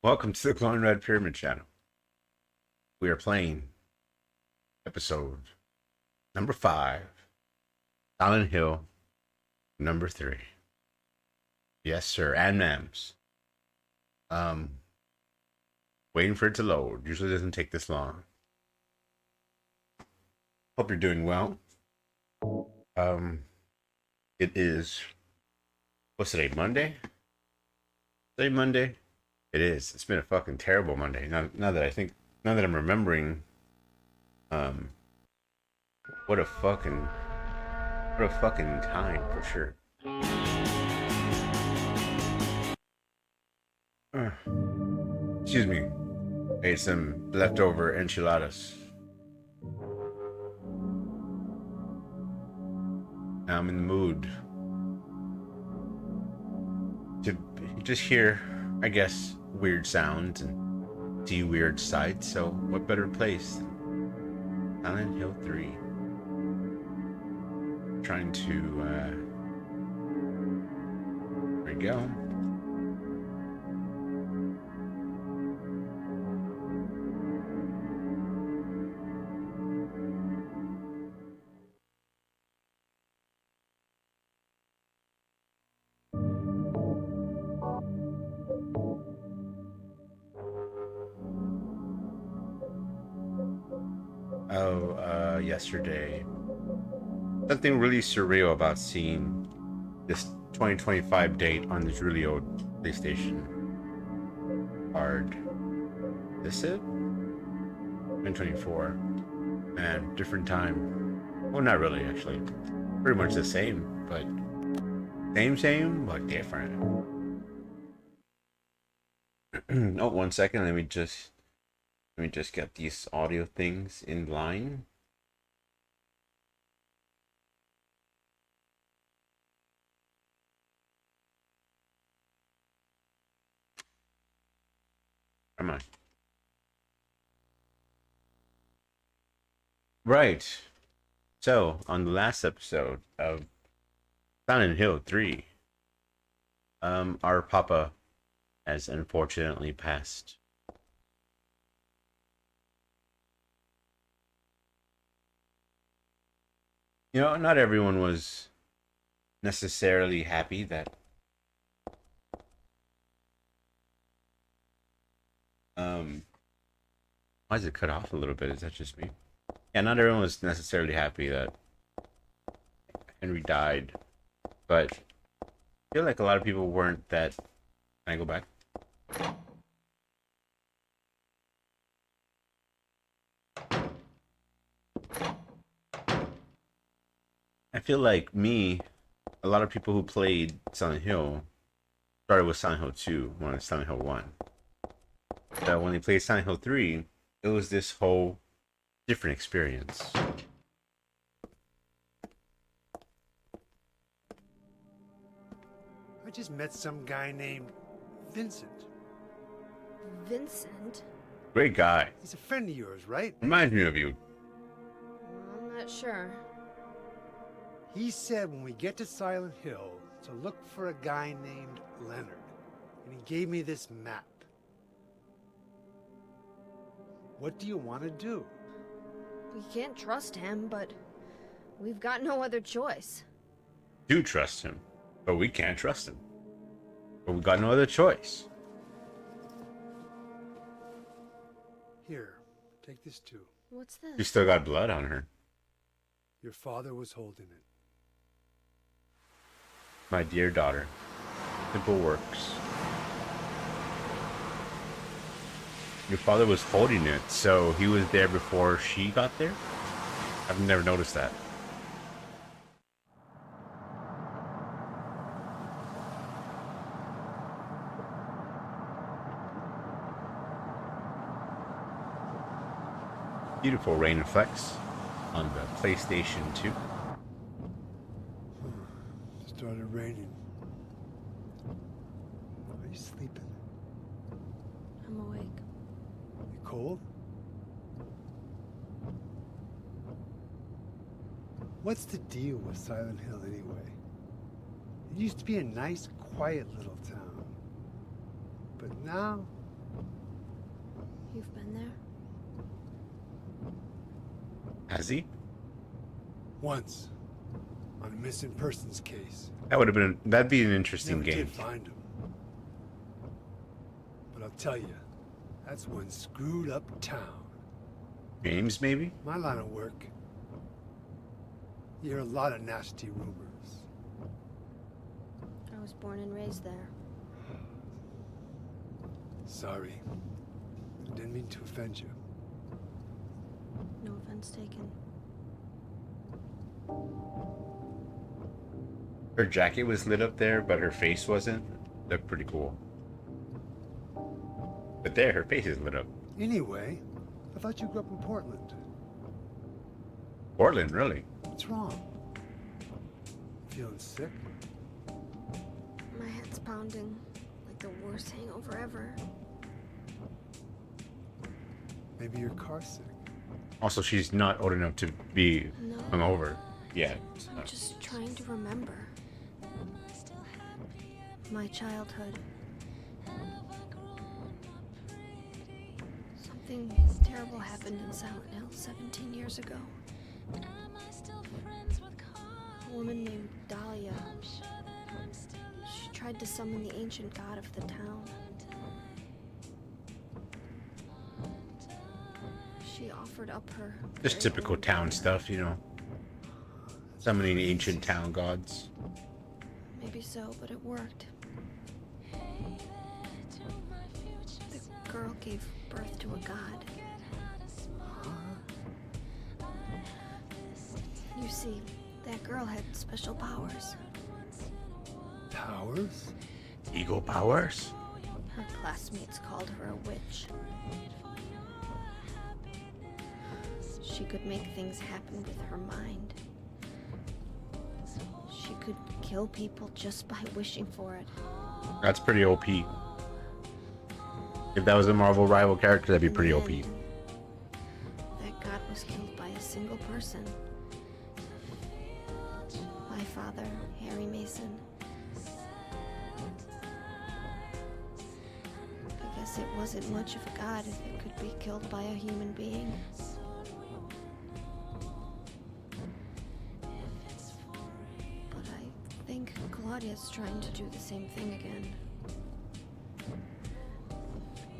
Welcome to the Glowing Red Pyramid channel. We are playing episode number 5, Silent Hill number 3. Yes, sir, and ma'ams. Waiting for it to load. Usually doesn't take this long. Hope you're doing well. It is, what's today, Monday? Today, Monday? It is. It's been a fucking terrible Monday. Now that I'm remembering, what a fucking time for sure. Excuse me. I ate some leftover enchiladas. Now I'm in the mood to just hear, I guess, weird sounds and see weird sights. So what better place than Silent Hill 3? Trying to there we go. Yesterday. Something really surreal about seeing this 2025 date on this really old PlayStation card. This it? 2024. Man, different time. Well, not really, actually. Pretty much the same, but same, but different. Oh, 1 second. Let me just get these audio things in line. Come on. Right. So, on the last episode of Silent Hill 3, our Papa has unfortunately passed. You know, not everyone was necessarily happy that why is it cut off a little bit? Is that just me? Yeah, not everyone was necessarily happy that Henry died, but I feel like a lot of people weren't that. Can I go back? I feel like a lot of people who played Silent Hill started with Silent Hill 2, wanted Silent Hill 1. But when they played Silent Hill 3, it was this whole different experience. I just met some guy named Vincent. Vincent? Great guy. He's a friend of yours, right? Reminds me of you. I'm not sure. He said when we get to Silent Hill to look for a guy named Leonard. And he gave me this map. What do you want to do? We can't trust him, but we've got no other choice. Do trust him, but we can't trust him. But we got no other choice. Here, take this too. What's this? You still got blood on her. Your father was holding it. My dear daughter. Simple works. Your father was holding it, so he was there before she got there? I've never noticed that. Beautiful rain effects on the PlayStation 2. Started raining. Are you sleeping? I'm awake. You cold? What's the deal with Silent Hill anyway? It used to be a nice, quiet little town. But now, You've been there? Has he? Once. On a missing persons case. That'd be an interesting Never game. did find him. But I'll tell you, that's one screwed up town. Games, maybe? My line of work. You hear a lot of nasty rumors. I was born and raised there. Sorry. I didn't mean to offend you. No offense taken. Her jacket was lit up there, but her face wasn't. Looked pretty cool. But there, her face is lit up. Anyway, I thought you grew up in Portland. Portland, really? What's wrong? Feeling sick? My head's pounding like the worst hangover ever. Maybe you're car sick. Also, she's not old enough to be No. hungover yet. I'm just trying to remember. My childhood. Something terrible happened in Silent Hill 17 years ago. A woman named Dahlia. She tried to summon the ancient god of the town. She offered up her... Just very typical own town daughter. stuff, you know. Summoning ancient town gods. Maybe so, but it worked. The girl gave birth to a god. You see, that girl had special powers. Powers? Eagle powers? Her classmates called her a witch. She could make things happen with her mind. She could kill people just by wishing for it. That's pretty OP. If that was a Marvel rival character, that'd be And pretty then, OP. That god was killed by a single person. My father, Harry Mason. I guess it wasn't much of a god if it could be killed by a human being. But I think Claudia's trying to do the same thing again.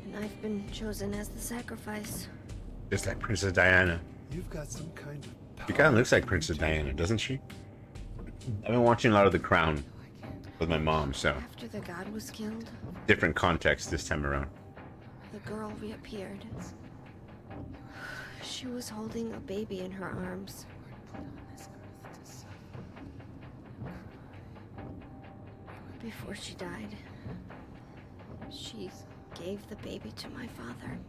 And I've been chosen as the sacrifice. Just like Princess Diana. You've got some kind of power. She kind of looks like Princess Diana, doesn't she? I've been watching a lot of The Crown with my mom, so After the god was killed, different context this time around. the girl reappeared. She was holding a baby in her arms. Before she died, she gave the baby to my father.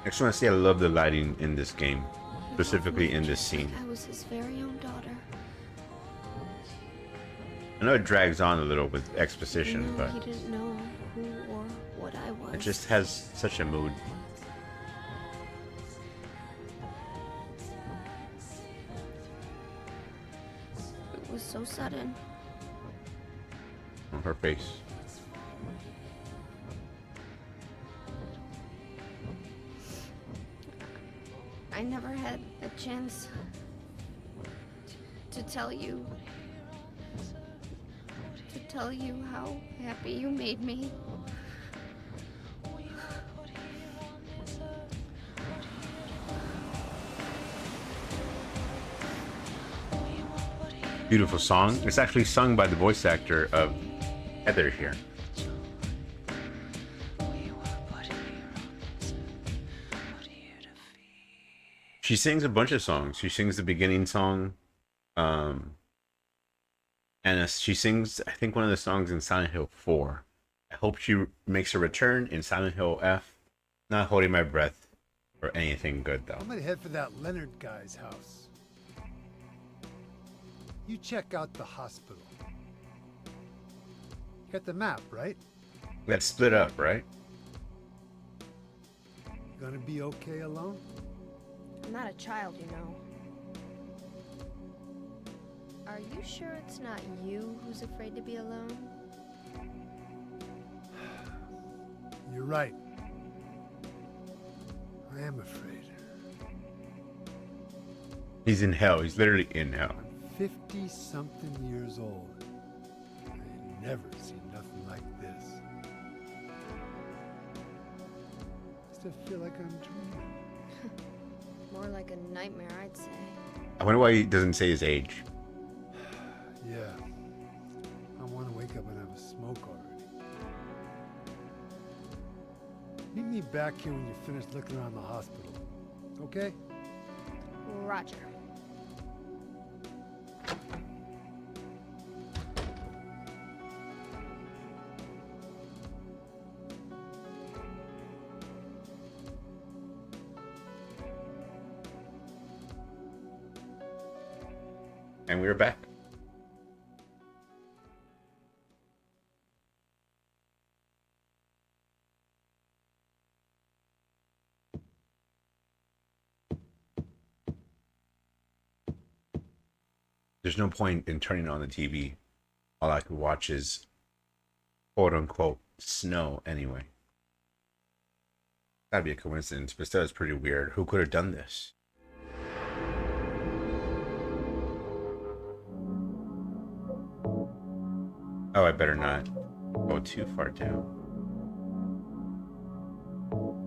I just want to say I love the lighting in this game, He specifically loved me in this just like scene. I was his very own daughter. I know it drags on a little with You exposition, know, but he didn't know who or what I was. it just has such a mood. It was so sudden. On her face. I never had a chance to tell you how happy you made me. Beautiful song. It's actually sung by the voice actor of Heather here. She sings a bunch of songs. She sings the beginning song, she sings, I think, one of the songs in Silent Hill 4. I hope she makes a return in Silent Hill F. Not holding my breath for anything good, though. I'm gonna head for that Leonard guy's house. You check out the hospital. You got the map, right? Let's split up, right? Gonna be okay alone? I'm not a child, you know. Are you sure it's not you who's afraid to be alone? You're right. I am afraid. He's in hell. He's literally in hell. I'm 50-something years old. I ain't never seen nothing like this. Still feel like I'm dreaming. More like a nightmare, I'd say. I wonder why he doesn't say his age. Yeah. I want to wake up and have a smoke already. Meet me back here when you're finished looking around the hospital. Okay? Roger. And we're back. There's no point in turning on the TV. All I could watch is quote unquote snow anyway. That'd be a coincidence, but still it's pretty weird. Who could have done this? Oh, I better not go too far down.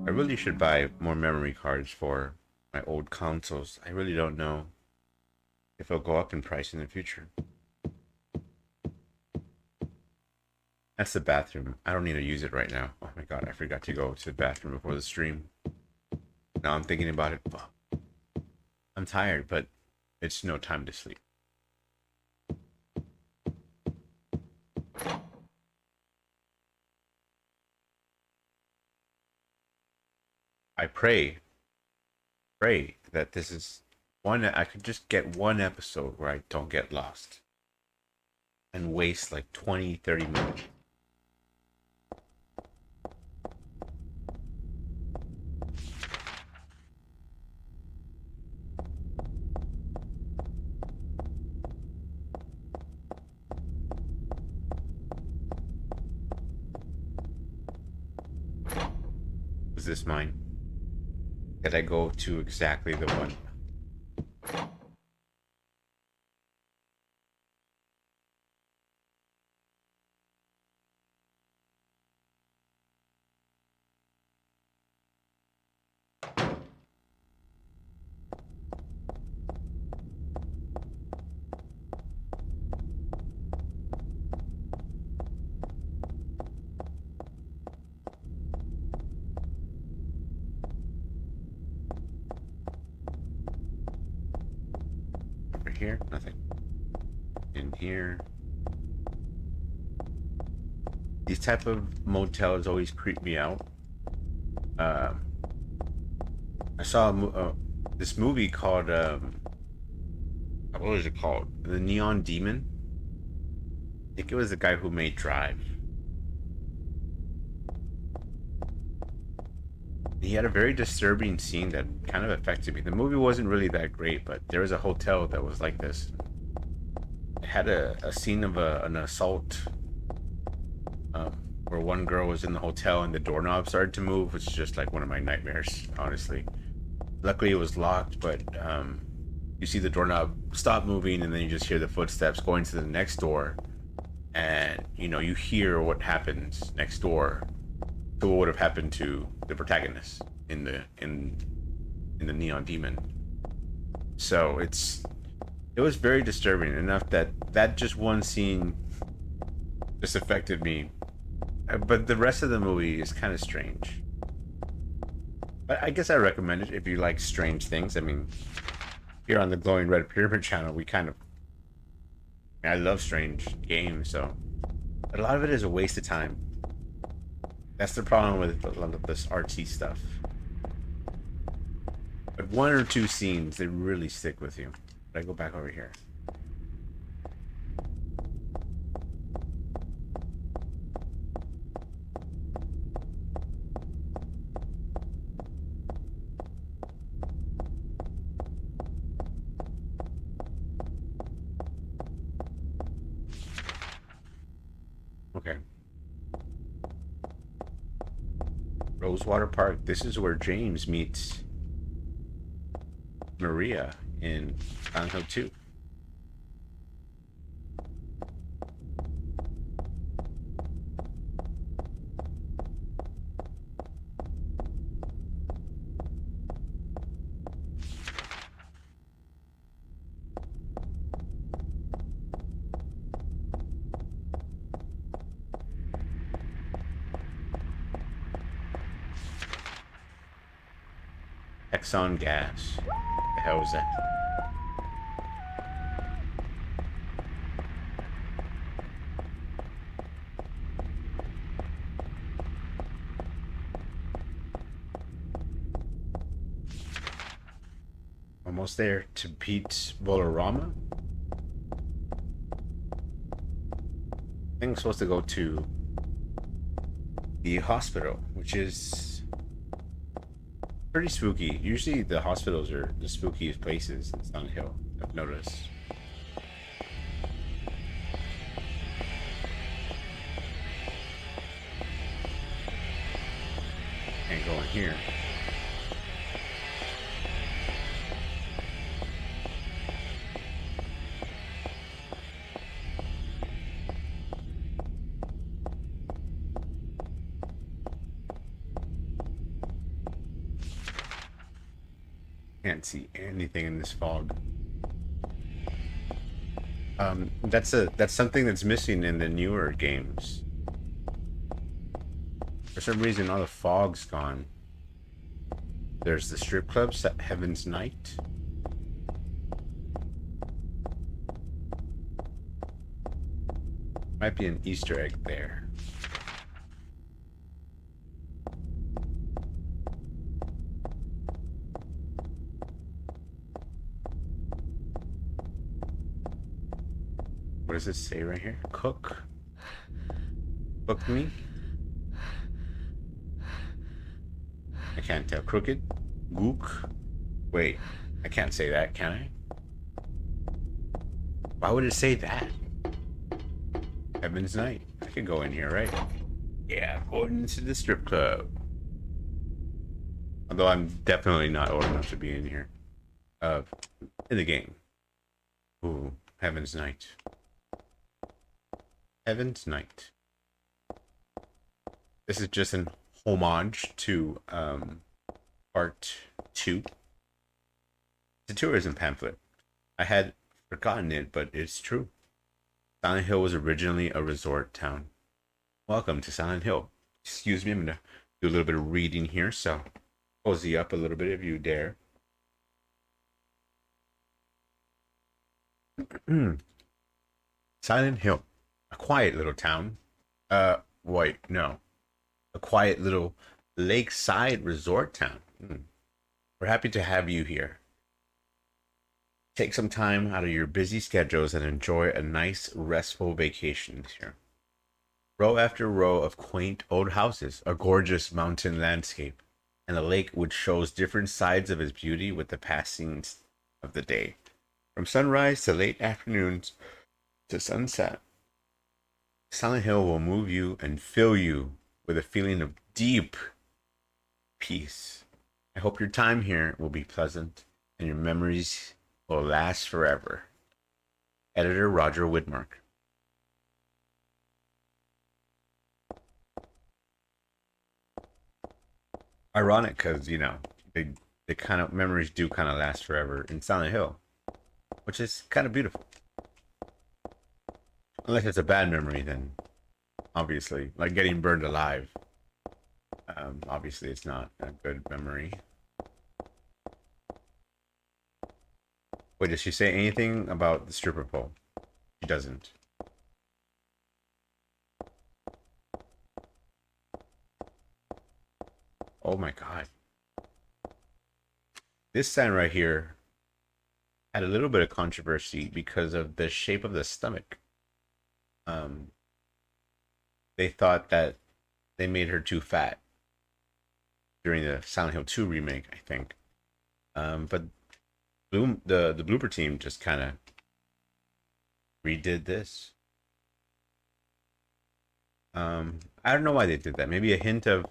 I really should buy more memory cards for my old consoles. I really don't know if it'll go up in price in the future. That's the bathroom. I don't need to use it right now. Oh my god, I forgot to go to the bathroom before the stream. Now I'm thinking about it. I'm tired, but it's no time to sleep. I pray that this is one. I could just get one episode where I don't get lost and waste like 20-30 minutes. Is this mine? Did I go to exactly the one? Here, nothing. In here. These type of motels always creep me out. I saw this movie called what was it called? The Neon Demon. I think it was the guy who made Drive. He had a very disturbing scene that kind of affected me. The movie wasn't really that great, but there was a hotel that was like this. It had a scene of an assault where one girl was in the hotel and the doorknob started to move, which is just like one of my nightmares, honestly. Luckily it was locked, but you see the doorknob stop moving and then you just hear the footsteps going to the next door, and you hear what happens next door to what would have happened to the protagonist in the Neon Demon. So it was very disturbing enough that just one scene just affected me, but the rest of the movie is kind of strange. But I guess I recommend it if you like strange things. I mean, here on the Glowing Red Pyramid channel, I love strange games, so a lot of it is a waste of time. That's the problem with a lot of this artsy stuff. But one or two scenes, they really stick with you. But I go back over here. Rosewater Park. This is where James meets Maria in Silent Hill 2. Exxon Gas. What the hell was that? Almost there to Pete's Bolorama. I think I'm supposed to go to the hospital, which is pretty spooky. Usually the hospitals are the spookiest places in Silent Hill, I've noticed. Can't go in here. Can't see anything in this fog. That's something that's missing in the newer games. For some reason, all the fog's gone. There's the strip club, Heaven's Night. Might be an Easter egg there. What does it say right here? Cook? Cook me? I can't tell. Crooked? Gook? Wait, I can't say that, can I? Why would it say that? Heaven's Night. I could go in here, right? Yeah, going into the strip club. Although I'm definitely not old enough to be in here. In the game. Ooh, Heaven's Night. Heaven's Night. This is just an homage to part 2. It's a tourism pamphlet. I had forgotten it, but it's true. Silent Hill was originally a resort town. Welcome to Silent Hill. Excuse me, I'm gonna do a little bit of reading here, so cozy up a little bit if you dare. Silent Hill. A quiet little town. Wait, no. A quiet little lakeside resort town. We're happy to have you here. Take some time out of your busy schedules and enjoy a nice, restful vacation here. Row after row of quaint old houses, a gorgeous mountain landscape, and a lake which shows different sides of its beauty with the passings of the day. From sunrise to late afternoons to sunset, Silent Hill will move you and fill you with a feeling of deep peace. I hope your time here will be pleasant and your memories will last forever. Editor Roger Widmark. Ironic, because they kind of memories do kind of last forever in Silent Hill, which is kind of beautiful. Unless it's a bad memory, then obviously, like getting burned alive. Obviously, it's not a good memory. Wait, does she say anything about the stripper pole? She doesn't. Oh my god. This sign right here had a little bit of controversy because of the shape of the stomach. They thought that they made her too fat during the Silent Hill 2 remake, I think. But the blooper team just kind of redid this. I don't know why they did that. Maybe a hint of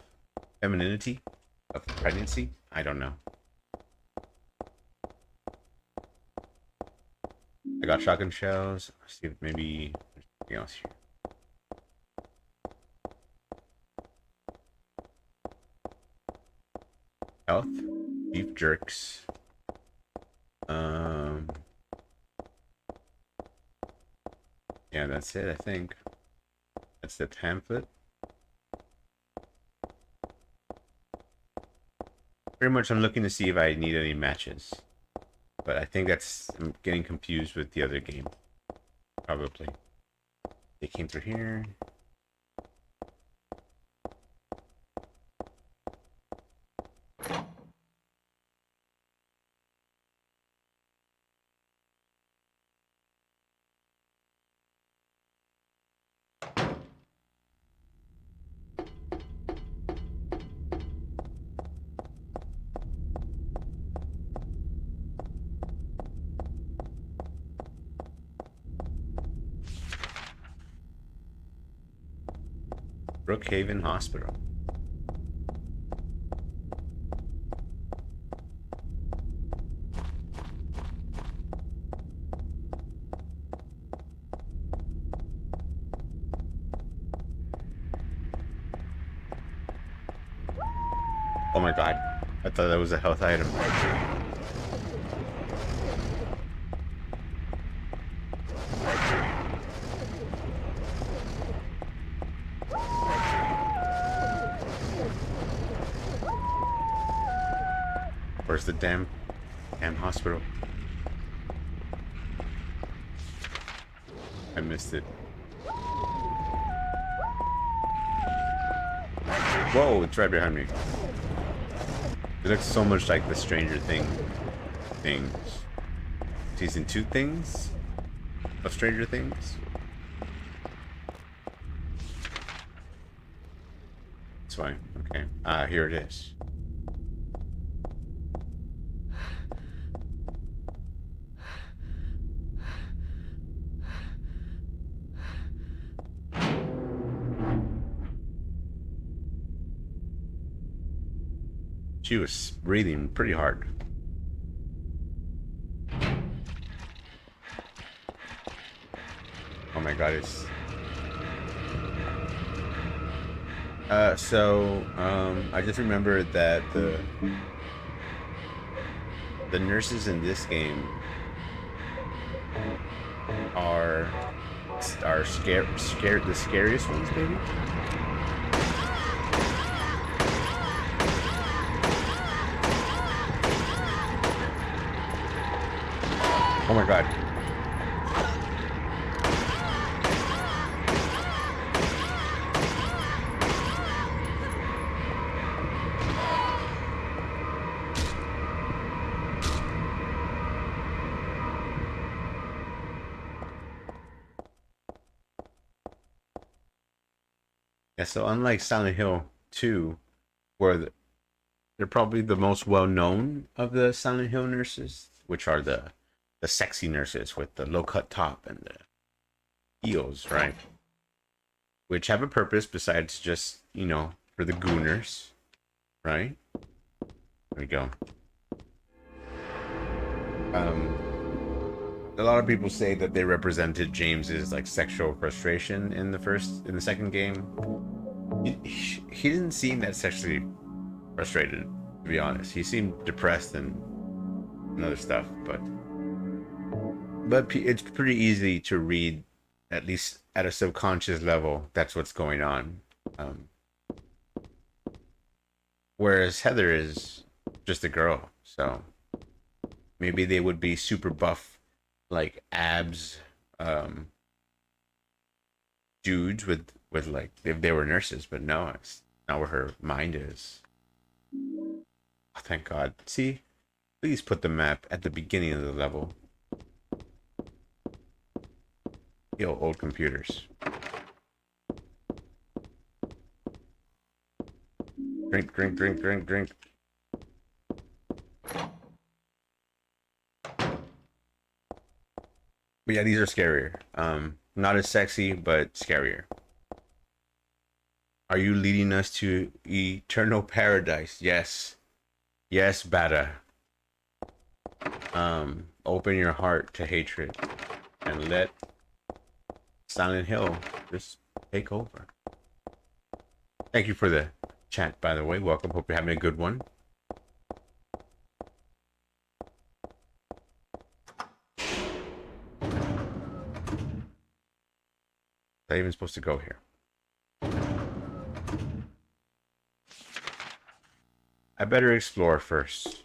femininity of pregnancy. I don't know. I got shotgun shells. Let's see if maybe there's something else here. Health, beef jerks. Yeah, that's it. I think that's the pamphlet. Pretty much, I'm looking to see if I need any matches, but I think I'm getting confused with the other game. Probably. They came through here. Brookhaven Hospital. Oh my god. I thought that was a health item. Where's the damn hospital? I missed it. Whoa, it's right behind me. It looks so much like the Stranger things. Season 2 things of Stranger Things. That's fine. Okay. Here it is. She was breathing pretty hard. Oh my god, it's... I just remembered that the nurses in this game are scared the scariest ones, maybe? Oh my god. Yeah, so unlike Silent Hill 2, where they're probably the most well-known of the Silent Hill nurses, which are the sexy nurses with the low-cut top and the heels, right? Which have a purpose besides just, you know, for the gooners, right? There we go. A lot of people say that they represented James's like sexual frustration in the second game. He didn't seem that sexually frustrated, to be honest. He seemed depressed and other stuff, but it's pretty easy to read, at least at a subconscious level, that's what's going on. Whereas Heather is just a girl, so maybe they would be super buff, like abs, dudes with like if they were nurses, but no, it's not where her mind is. Oh, thank God. See, please put the map at the beginning of the level. Yo, old computers. Drink, drink, drink, drink, drink. But yeah, these are scarier. Not as sexy, but scarier. Are you leading us to eternal paradise? Yes. Yes, Bada. Open your heart to hatred and let Silent Hill just take over. Thank you for the chat, by the way. Welcome. Hope you're having a good one. Not even supposed to go here. I better explore first.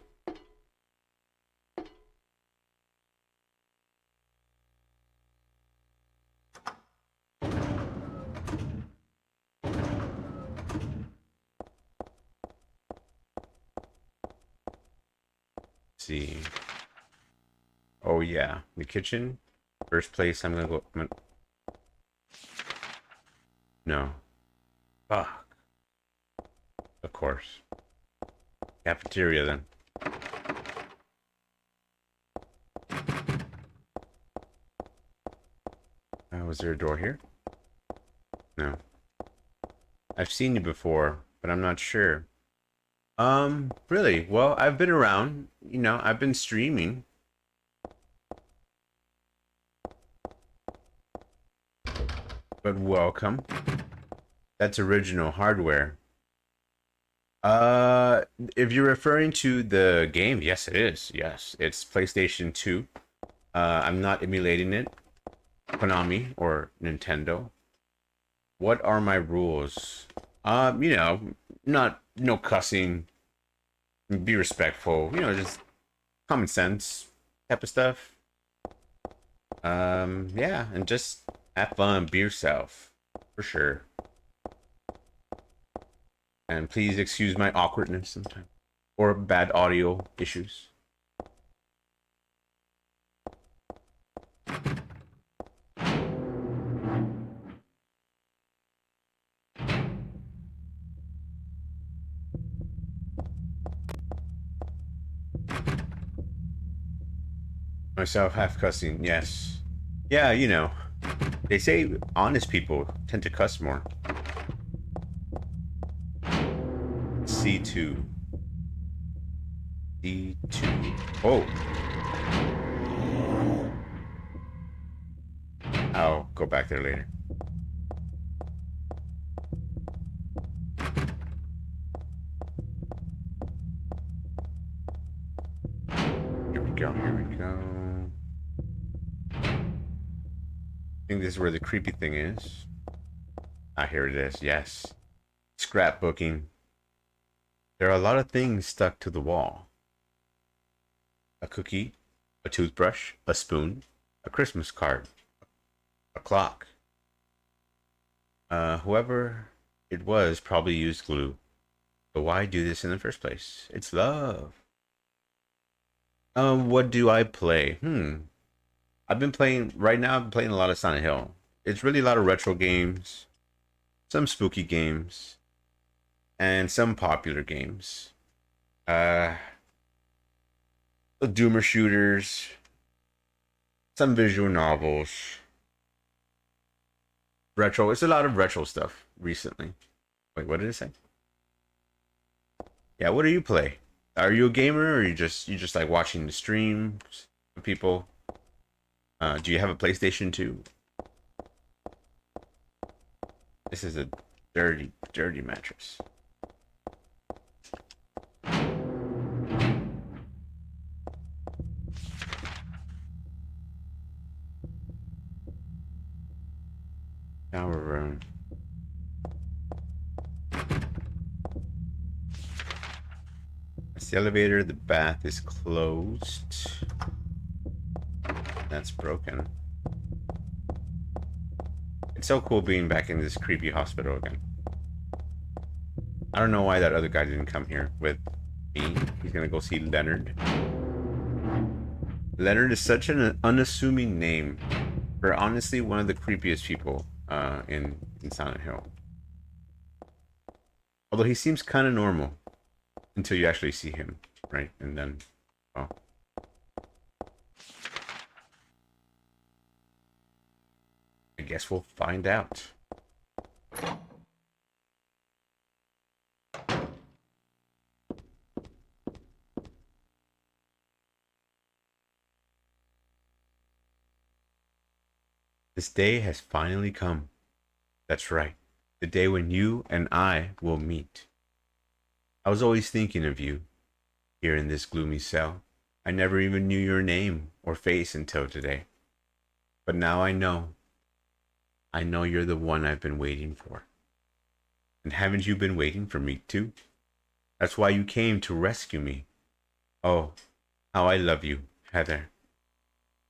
See. Oh yeah, the kitchen. First place I'm gonna go. No. Fuck. Of course. Cafeteria then. Was there a door here? No. I've seen you before, but I'm not sure. Really? Well, I've been around. You know, I've been streaming. But welcome. That's original hardware. If you're referring to the game, yes, it is. Yes, it's PlayStation 2. I'm not emulating it. Konami or Nintendo. What are my rules? You know, no cussing. Be respectful. You know, just common sense type of stuff. Yeah, and just have fun, be yourself, for sure. And please excuse my awkwardness sometimes, or bad audio issues. Myself half cussing, yes. Yeah, you know, they say honest people tend to cuss more. C2. D2. Oh. I'll go back there later. Here we go, here we go. I think this is where the creepy thing is. Ah, here it is, yes. Scrapbooking. There are a lot of things stuck to the wall. A cookie, a toothbrush, a spoon, a Christmas card, a clock. Whoever it was probably used glue. But why do this in the first place? It's love. What do I play? I've been playing, right now I'm playing a lot of Silent Hill. It's really a lot of retro games, some spooky games, and some popular games. Doomer shooters, some visual novels. Retro, it's a lot of retro stuff recently. Wait, what did it say? Yeah, what do you play? Are you a gamer, or you just like watching the streams of people? Do you have a PlayStation 2? This is a dirty, dirty mattress. Shower room. That's the elevator. The bath is closed. That's broken. It's so cool being back in this creepy hospital again. I don't know why that other guy didn't come here with me. He's gonna go see Leonard. Leonard is such an unassuming name for honestly one of the creepiest people in Silent Hill. Although he seems kind of normal until you actually see him, right? And then, well. I guess we'll find out. This day has finally come. That's right, the day when you and I will meet. I was always thinking of you here in this gloomy cell. I never even knew your name or face until today. But now I know. I know you're the one I've been waiting for. And haven't you been waiting for me too? That's why you came to rescue me. Oh, how I love you, Heather.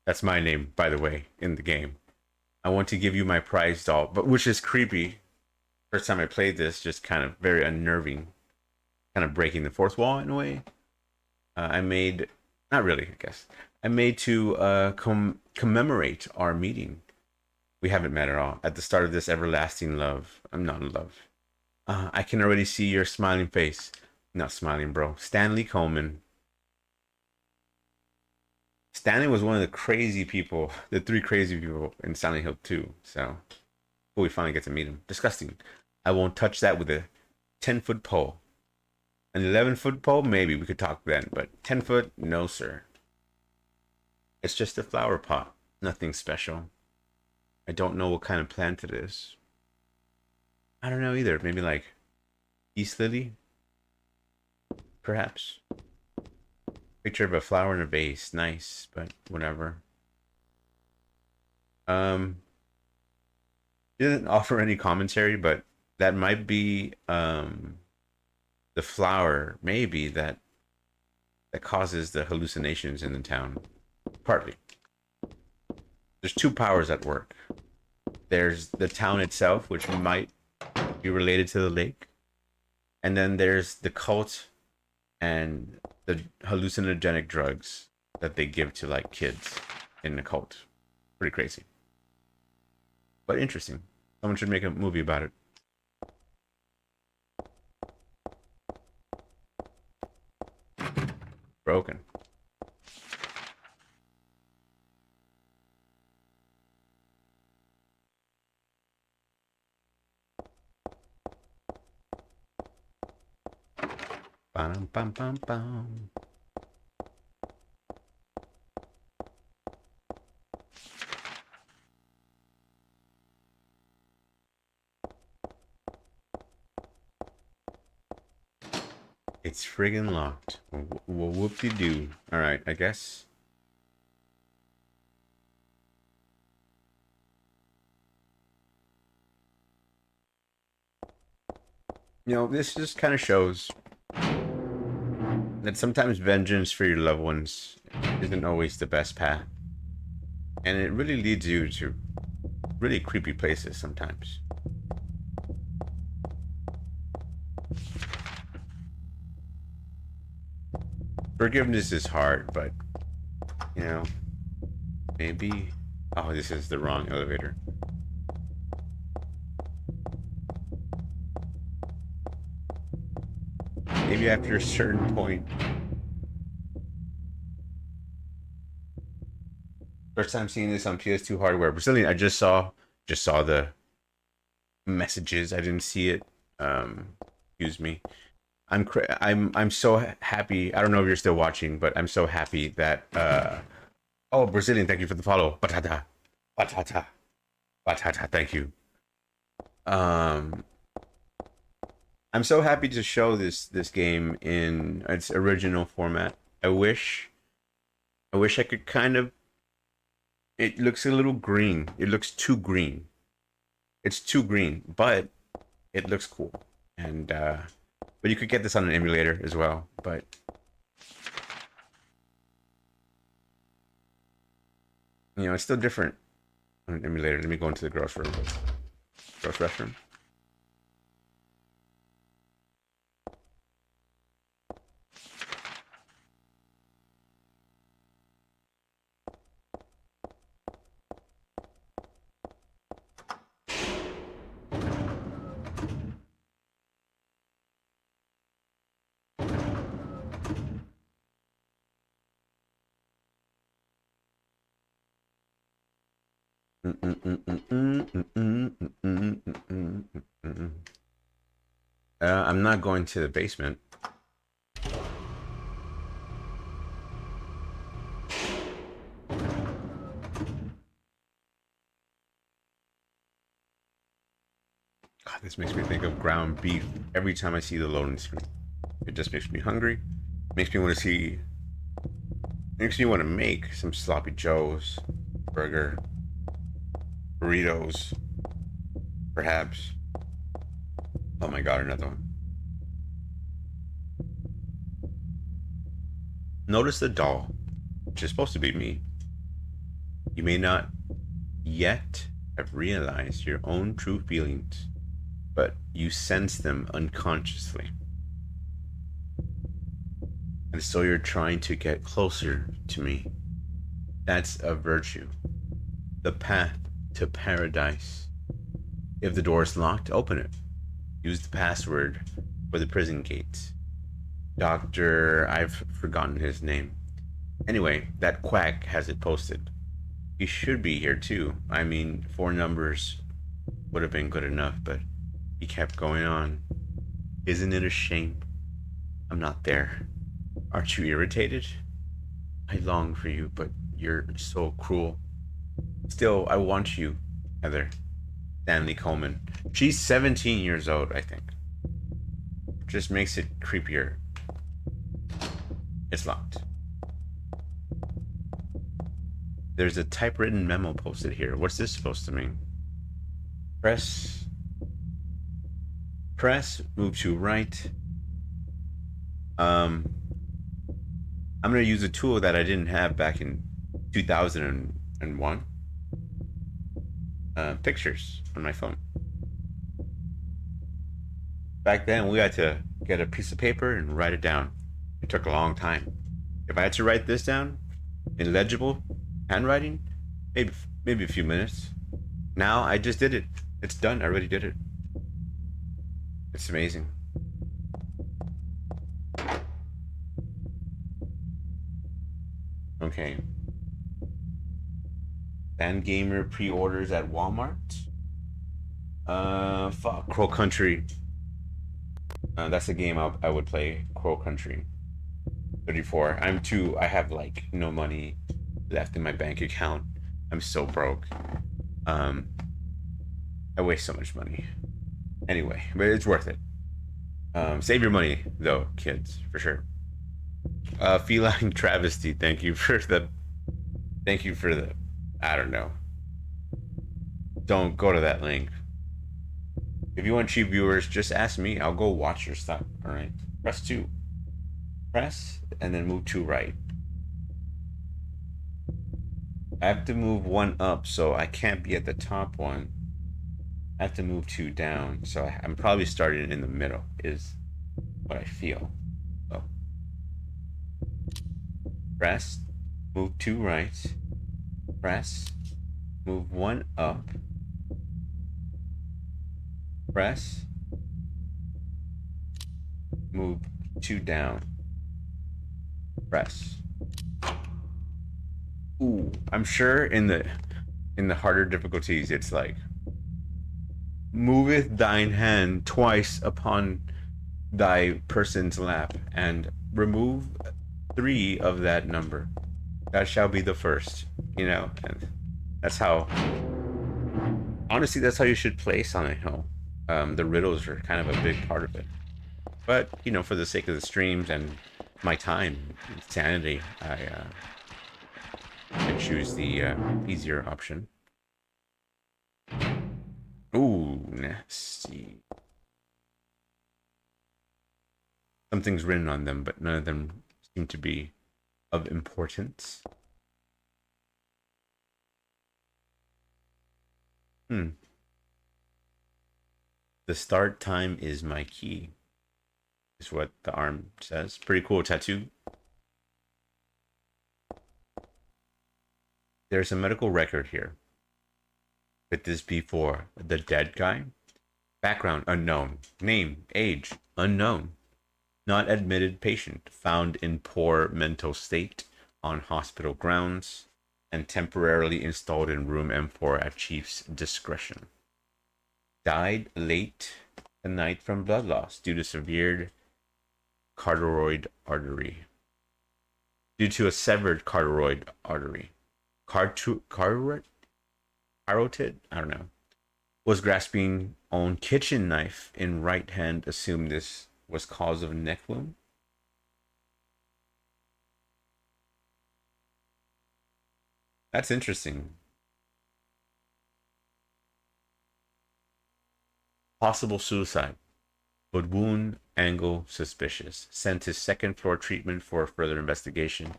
That's my name, by the way, in the game. I want to give you my prize doll, but which is creepy. First time I played this, just kind of very unnerving, kind of breaking the fourth wall in a way. I made, not really, I guess. I made to commemorate our meeting. We haven't met at all. At the start of this everlasting love, I'm not in love. I can already see your smiling face. Not smiling, bro. Stanley Coleman. Stanley was one of the crazy people, the 3 crazy people in Silent Hill 2. So, we finally get to meet him. Disgusting. I won't touch that with a 10-foot pole. An 11-foot pole, maybe we could talk then, but 10 foot, no, sir. It's just a flower pot. Nothing special. I don't know what kind of plant it is. I don't know either. Maybe like East Lily? Perhaps. Picture of a flower in a vase. Nice, but whatever. Didn't offer any commentary, but that might be the flower, maybe, that causes the hallucinations in the town. Partly. There's 2 powers at work. There's the town itself, which might be related to the lake. And then there's the cult and the hallucinogenic drugs that they give to like kids in the cult. Pretty crazy. But interesting. Someone should make a movie about it. Broken. Bum, bum, bum, bum. It's friggin' locked. Whoop-de-doo. Alright, I guess. You know, this just kind of shows that sometimes vengeance for your loved ones isn't always the best path. And it really leads you to really creepy places sometimes. Forgiveness is hard, but, you know, maybe... Oh, this is the wrong elevator. Maybe after a certain point. First time seeing this on PS2 hardware. Brazilian, I just saw the messages. I didn't see it. Excuse me. I'm so happy. I don't know if you're still watching, but I'm so happy that oh, Brazilian, thank you for the follow. Batata. Thank you. I'm so happy to show this game in its original format. I wish I could kind of... It looks a little green. It looks too green. It's too green, but it looks cool. And but you could get this on an emulator as well, but you know, it's still different on an emulator. Let me go into the gross restroom. I'm not going to the basement. This makes me think of ground beef every time I see the loading screen. It just makes me hungry. Makes me want to see. Makes me want to make some sloppy joes, burger, burritos, perhaps. Oh my god, another one. Notice the doll, which is supposed to be me. You may not yet have realized your own true feelings, but you sense them unconsciously. And so you're trying to get closer to me. That's a virtue. The path to paradise. If the door is locked, open it. Use the password for the prison gates. Doctor, I've forgotten his name. Anyway, that quack has it posted. He should be here too. I mean, 4 numbers would have been good enough, but he kept going on. Isn't it a shame? I'm not there. Aren't you irritated? I long for you, but you're so cruel. Still, I want you, Heather. Stanley Coleman. She's 17 years old, I think. Just makes it creepier. It's locked. There's a typewritten memo posted here. What's this supposed to mean? Press, move to right. I'm gonna use a tool that I didn't have back in 2001. Pictures on my phone. Back then, we had to get a piece of paper and write it down. It took a long time. If I had to write this down in legible handwriting, maybe a few minutes. Now I just did it. It's done. I already did it. It's amazing. Okay. Band Gamer pre-orders at Walmart. Fuck. Crow Country. That's a game I would play. Crow Country. 34. I have like no money left in my bank account. I'm so broke. I waste so much money. Anyway, but it's worth it. Save your money though, kids, for sure. Feline Travesty, thank you for the I don't know. Don't go to that link. If you want cheap viewers, just ask me. I'll go watch your stuff. Alright. Press 2. Press and then move 2 right. I have to move 1 up, so I can't be at the top one. I have to move 2 down, so I'm probably starting in the middle, is what I feel. Oh. Press, move 2 right. Press, move 1 up. Press, move 2 down. Press. Ooh, I'm sure in the harder difficulties it's like moveth thine hand twice upon thy person's lap and remove 3 of that number. That shall be the first, you know, and that's how, honestly, that's how you should play Silent Hill. The riddles are kind of a big part of it. But, you know, for the sake of the streams and my time, sanity, I choose the easier option. Ooh, nasty. Something's written on them, but none of them seem to be of importance. The start time is my key, is what the arm says. Pretty cool tattoo. There's a medical record here. Could this be for the dead guy? Background unknown. Name, age unknown. Not admitted patient. Found in poor mental state on hospital grounds and temporarily installed in room M4 at chief's discretion. Died late at night from blood loss due to severe carotid artery. Due to a severed carotid artery. Carotid? I don't know. was grasping own kitchen knife in right hand, assumed this was cause of neck wound. That's interesting. Possible suicide, but wound angle suspicious. Sent to second floor treatment for further investigation.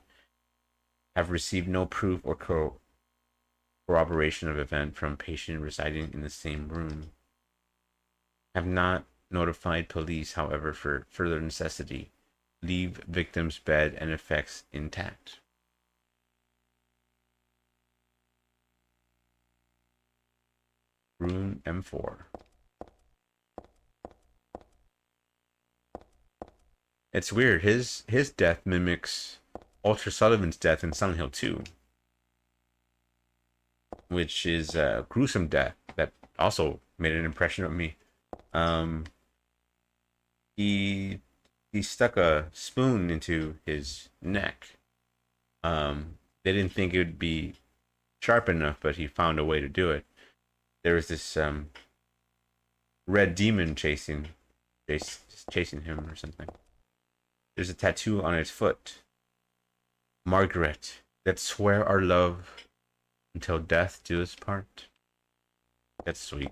Have received no proof or corroboration of event from patient residing in the same room. Have not notified police, however, for further necessity. Leave victim's bed and effects intact. Room M4. It's weird. His death mimics Walter Sullivan's death in Silent Hill 2, which is a gruesome death that also made an impression on me. He stuck a spoon into his neck. They didn't think it would be sharp enough, but he found a way to do it. There was this red demon chasing him or something. There's a tattoo on his foot. Margaret, let's swear our love until death do us part. That's sweet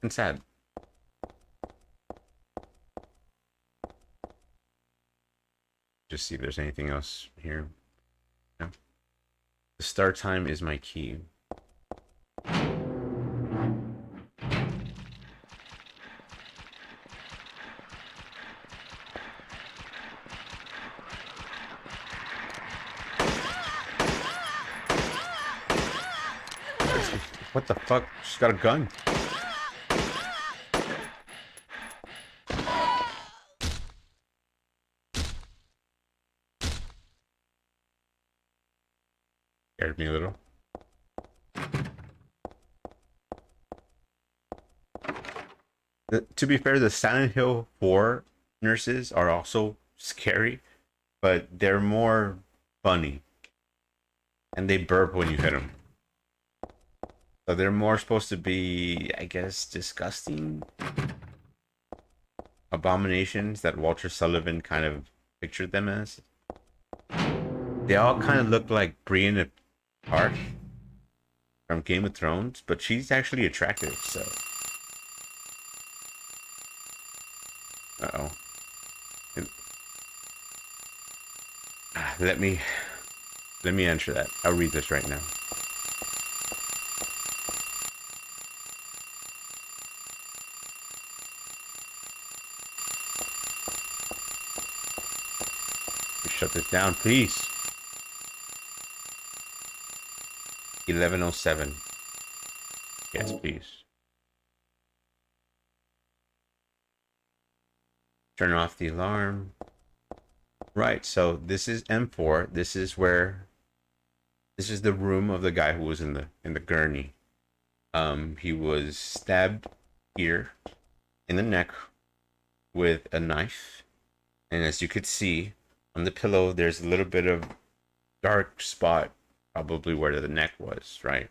and sad. Just see if there's anything else here. No. The start time is my key. What the fuck? She's got a gun. Scared me a little. To be fair, the Silent Hill 4 nurses are also scary, but they're more funny. And they burp when you hit them. So they're more supposed to be, I guess, disgusting abominations that Walter Sullivan kind of pictured them as. They all kind of look like Brienne Tarth from Game of Thrones, but she's actually attractive, so. Uh-oh. Let me enter that. I'll read this right now. Shut this down, please. 11:07. Yes, please. Turn off the alarm. Right, so this is M4. This is the room of the guy who was in the gurney. He was stabbed here in the neck with a knife, and as you could see on the pillow, there's a little bit of dark spot, probably where the neck was, right?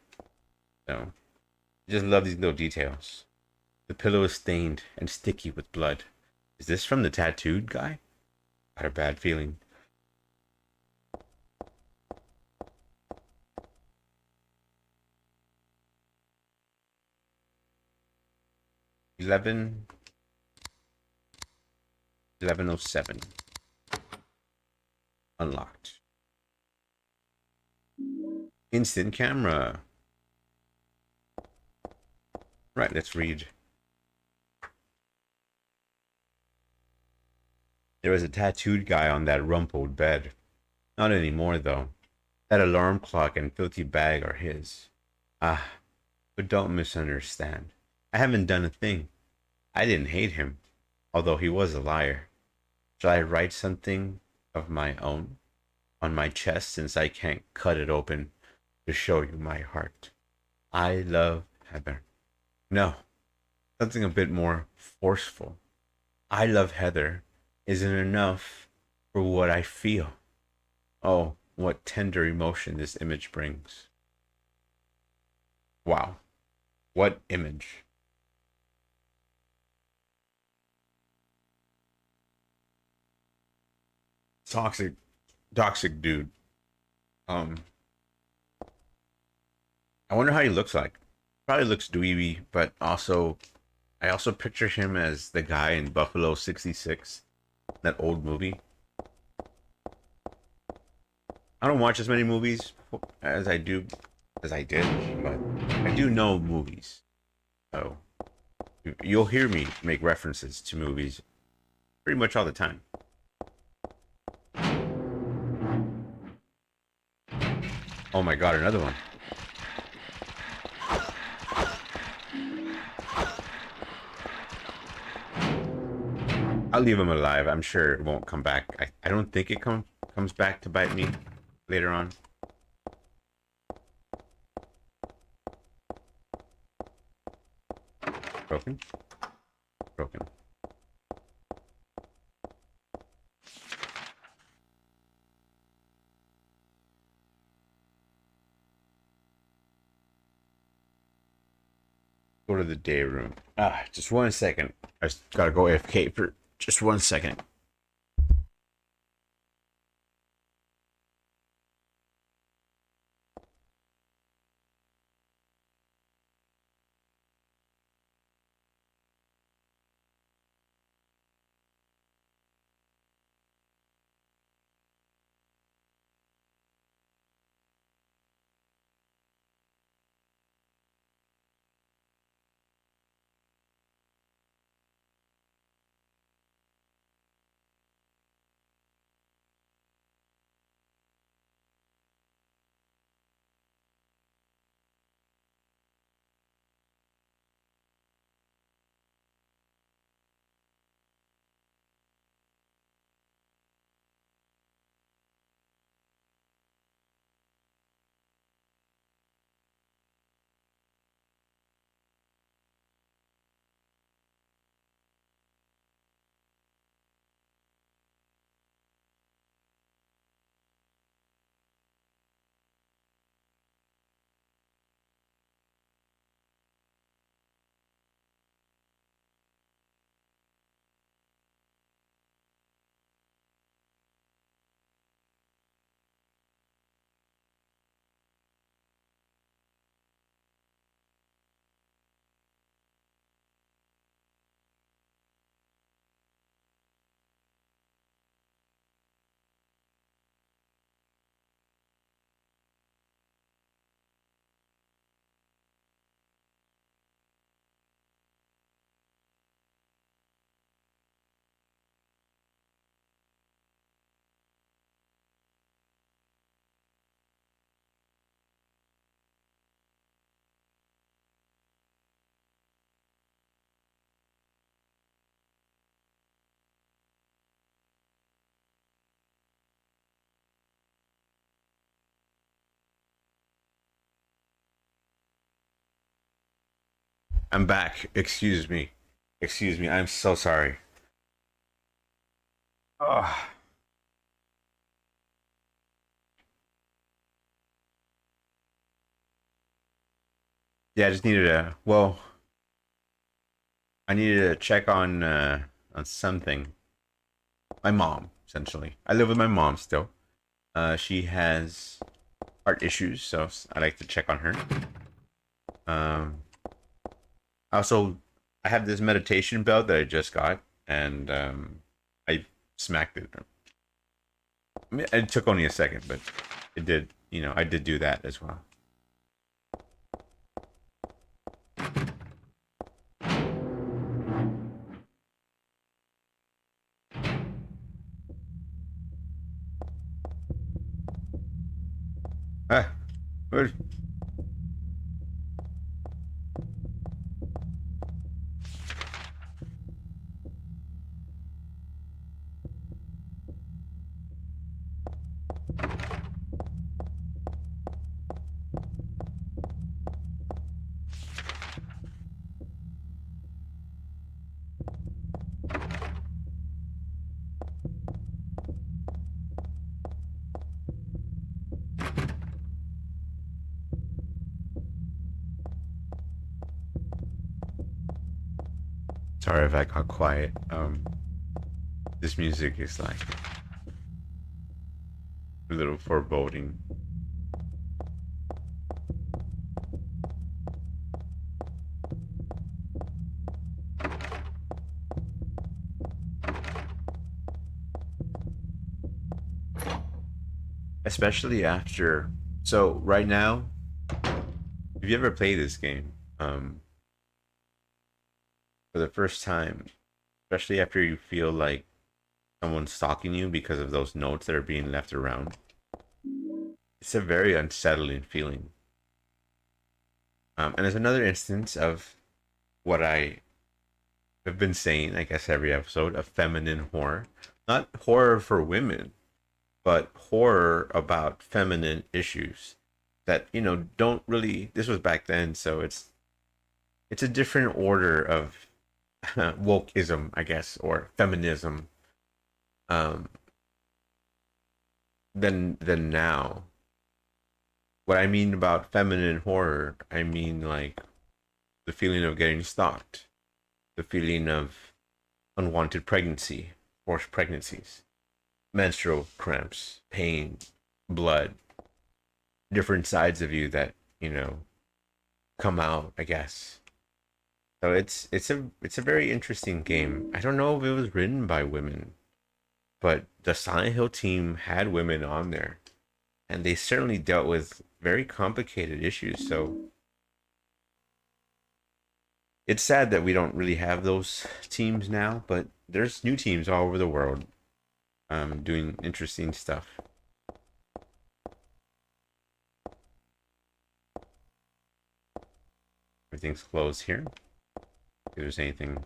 So, I just love these little details. The pillow is stained and sticky with blood. Is this from the tattooed guy? Got a bad feeling. Eleven 11:07. Unlocked. Instant camera. Right, let's read. There was a tattooed guy on that rumpled bed. Not anymore, though. That alarm clock and filthy bag are his. Ah, but don't misunderstand. I haven't done a thing. I didn't hate him, although he was a liar. Shall I write something of my own on my chest, since I can't cut it open to show you my heart? I love Heather. No, something a bit more forceful. I love Heather isn't enough for what I feel. Oh, what tender emotion this image brings. Wow, what image. toxic dude. Um, I wonder how he looks like. Probably looks dweeby, but also I also picture him as the guy in Buffalo 66, that old movie. I don't watch as many movies as I did, but I do know movies. So you'll hear me make references to movies pretty much all the time. Oh my god, another one. I'll leave him alive. I'm sure it won't come back. I don't think it comes back to bite me later on. Broken? Broken. Go to the day room. Just 1 second. I just gotta go AFK for just 1 second. I'm back. Excuse me. Excuse me. I'm so sorry. Oh. Yeah, I just needed a I needed to check on something. My mom, essentially. I live with my mom still. She has heart issues, so I like to check on her. Also, I have this meditation belt that I just got, and I smacked it. I mean, it took only a second, but it did. I did do that as well. Ah, where? Sorry if I got quiet. This music is like A little foreboding. Especially after. So right now, if you ever play this game, for the first time, especially after you feel like someone's stalking you because of those notes that are being left around, it's a very unsettling feeling. And there's another instance of what I have been saying, I guess, every episode of feminine horror. Not horror for women, but horror about feminine issues that, don't really. This was back then, so it's a different order of wokeism, I guess, or feminism, um, than now. What I mean about feminine horror, I mean like the feeling of getting stalked, the feeling of unwanted pregnancy, forced pregnancies, menstrual cramps, pain, blood, different sides of you that, come out, I guess. So it's a very interesting game. I don't know if it was written by women, but the Silent Hill team had women on there, and they certainly dealt with very complicated issues. So it's sad that we don't really have those teams now, but there's new teams all over the world doing interesting stuff. Everything's closed here. If there's anything.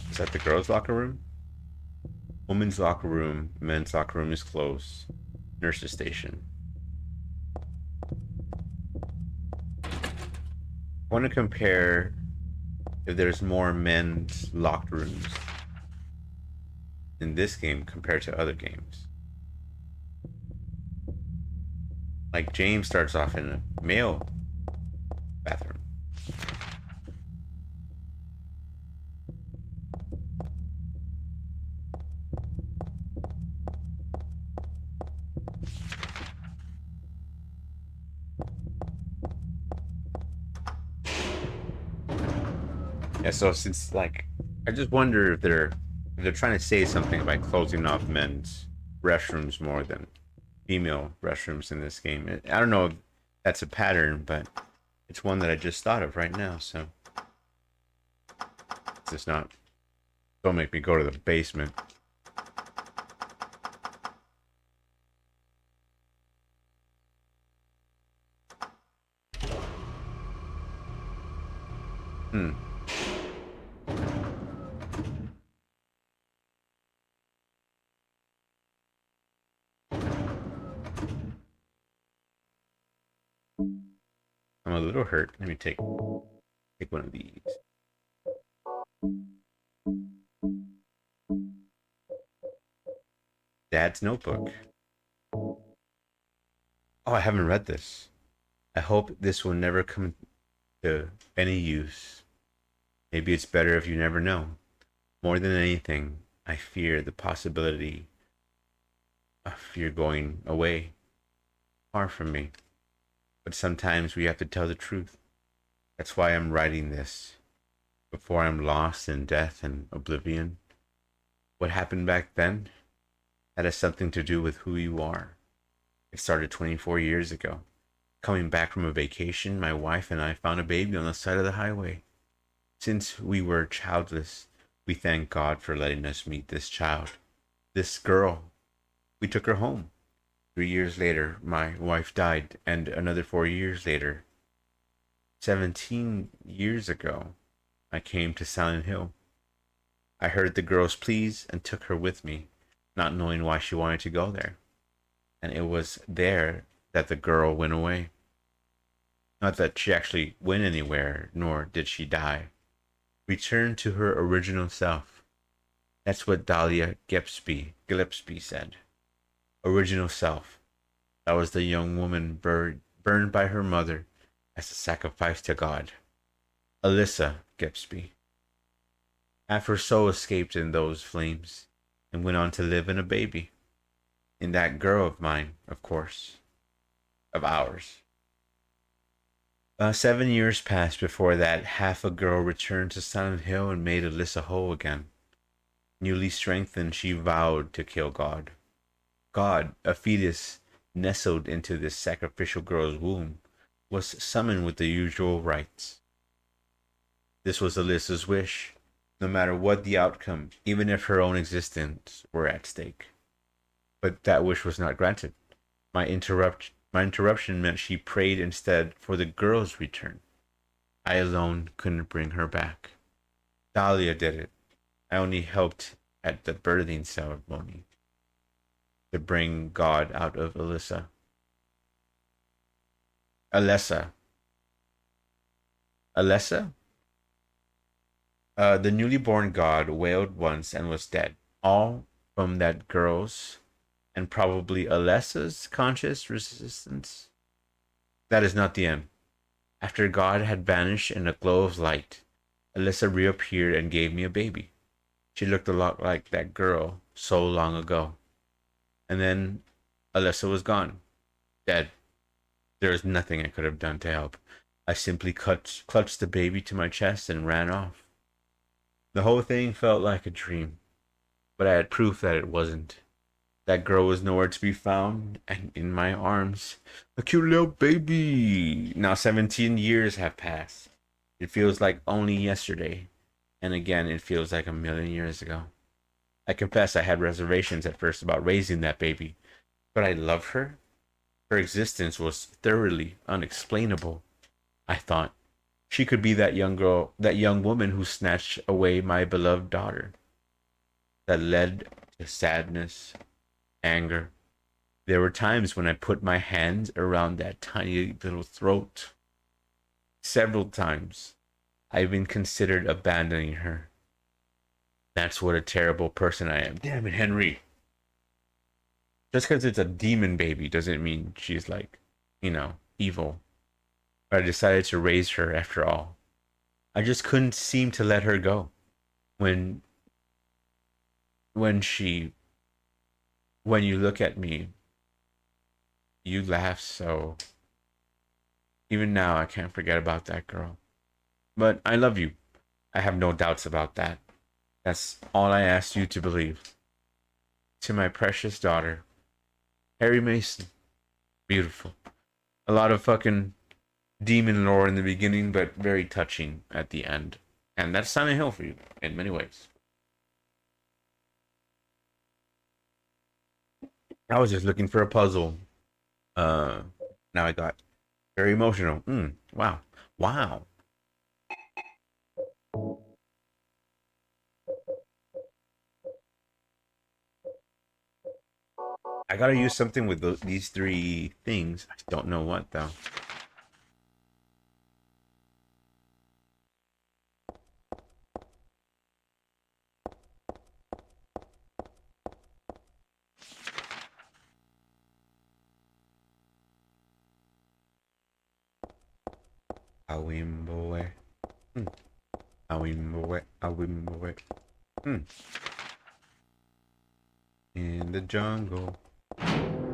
Is that the girls' locker room? Women's locker room, men's locker room is closed. Nurse's station. I want to compare if there's more men's locked rooms in this game compared to other games. Like James starts off in a male bathroom. Yeah, so since I just wonder if they're trying to say something by closing off men's restrooms more than female restrooms in this game. I don't know if that's a pattern, but it's one that I just thought of right now. So it's just not. Don't make me go to the basement. Hmm. I'm a little hurt. Let me take one of these. Dad's Notebook. Oh, I haven't read this. I hope this will never come to any use. Maybe it's better if you never know. More than anything, I fear the possibility of your going away, far from me. But sometimes we have to tell the truth. That's why I'm writing this. Before I'm lost in death and oblivion. What happened back then? That has something to do with who you are. It started 24 years ago. Coming back from a vacation, my wife and I found a baby on the side of the highway. Since we were childless, we thank God for letting us meet this child, this girl. We took her home. 3 years later, my wife died, and another 4 years later, 17 years ago, I came to Silent Hill. I heard the girl's pleas and took her with me, not knowing why she wanted to go there. And it was there that the girl went away. Not that she actually went anywhere, nor did she die. Returned to her original self. That's what Dahlia Gillespie said. Original self. That was the young woman burned by her mother as a sacrifice to God. Alyssa Gipsby. Half her soul escaped in those flames and went on to live in a baby. In that girl of mine, of course. Of ours. 7 years passed before that half a girl returned to Silent Hill and made Alyssa whole again. Newly strengthened, she vowed to kill God. God, a fetus nestled into this sacrificial girl's womb, was summoned with the usual rites. This was Alyssa's wish, no matter what the outcome, even if her own existence were at stake. But that wish was not granted. My interruption meant she prayed instead for the girl's return. I alone couldn't bring her back. Dahlia did it. I only helped at the birthing ceremony to bring God out of Alyssa. Alessa. The newly born God wailed once and was dead. All from that girl's and probably Alessa's conscious resistance. That is not the end. After God had vanished in a glow of light, Alyssa reappeared and gave me a baby. She looked a lot like that girl so long ago. And then Alyssa was gone. Dead. There was nothing I could have done to help. I simply clutched the baby to my chest and ran off. The whole thing felt like a dream, but I had proof that it wasn't. That girl was nowhere to be found, and in my arms, a cute little baby. Now 17 years have passed. It feels like only yesterday, and again, it feels like a million years ago. I confess I had reservations at first about raising that baby, but I love her. Her existence was thoroughly unexplainable. I thought she could be that young girl, that young woman who snatched away my beloved daughter. That led to sadness, anger. There were times when I put my hands around that tiny little throat. Several times, I even considered abandoning her. That's what a terrible person I am. Damn it, Henry. Just because it's a demon baby doesn't mean she's like, evil. But I decided to raise her after all. I just couldn't seem to let her go. When you look at me, you laugh, so even now I can't forget about that girl. But I love you. I have no doubts about that. That's all I ask you to believe. To my precious daughter, Harry Mason. Beautiful. A lot of fucking demon lore in the beginning, but very touching at the end. And that's Silent Hill for you, in many ways. I was just looking for a puzzle. Now I got very emotional. Wow. I gotta use something with these three things. I don't know what though. Awimboe. Awimboe. In the jungle.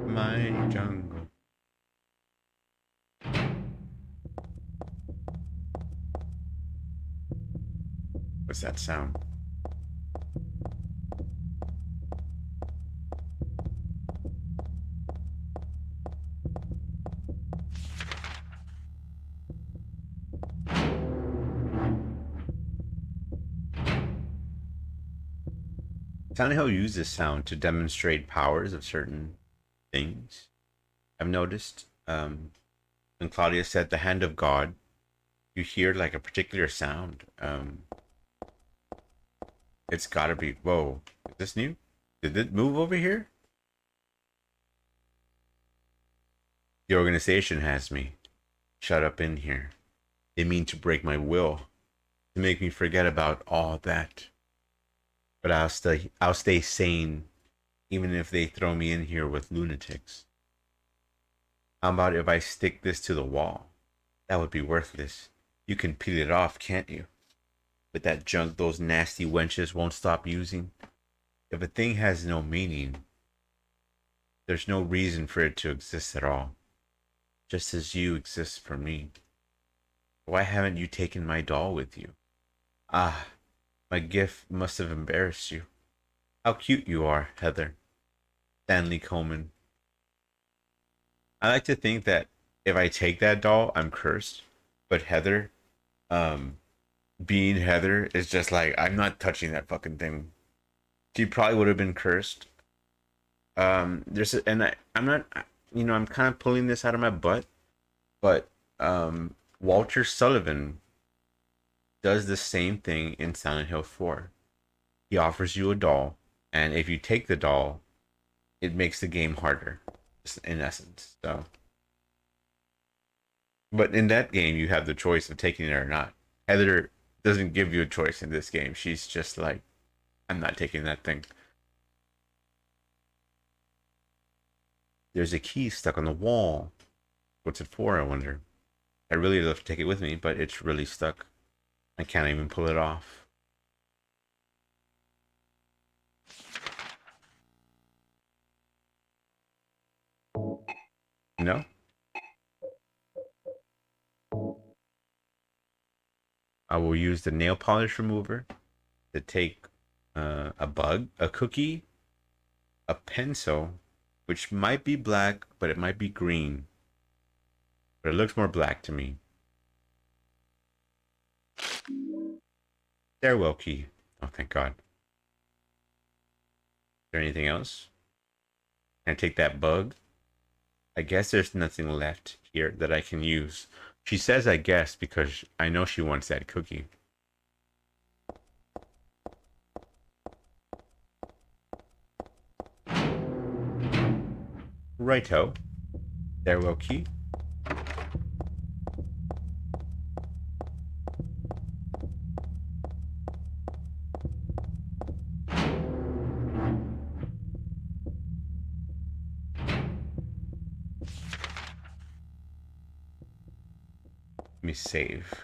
My jungle. What's that sound? Silent Hill uses sound to demonstrate powers of certain things. I've noticed when Claudia said the hand of God, you hear like a particular sound. It's gotta be, whoa, is this new? Did it move over here? The organization has me shut up in here. They mean to break my will, to make me forget about all that. But I'll stay sane, even if they throw me in here with lunatics. How about if I stick this to the wall? That would be worthless. You can peel it off, can't you? But that junk those nasty wenches won't stop using. If a thing has no meaning, there's no reason for it to exist at all. Just as you exist for me. Why haven't you taken my doll with you? Ah, my gift must have embarrassed you. How cute you are, Heather. Stanley Coleman. I like to think that if I take that doll, I'm cursed. But Heather, um, being Heather is just like, I'm not touching that fucking thing. She probably would have been cursed. I'm not, I'm kind of pulling this out of my butt, but Walter Sullivan does the same thing in Silent Hill 4. He offers you a doll, and if you take the doll, it makes the game harder, in essence. So, but in that game, you have the choice of taking it or not. Heather doesn't give you a choice in this game. She's just like, I'm not taking that thing. There's a key stuck on the wall. What's it for, I wonder? I really love to take it with me, but it's really stuck. I can't even pull it off. No? I will use the nail polish remover to take a bug, a cookie, a pencil, which might be black, but it might be green. But it looks more black to me. Stairwell key. Oh, thank God. Is there anything else? Can I take that bug? I guess there's nothing left here that I can use. She says I guess because I know she wants that cookie. Righto. Stairwell key. Let me save.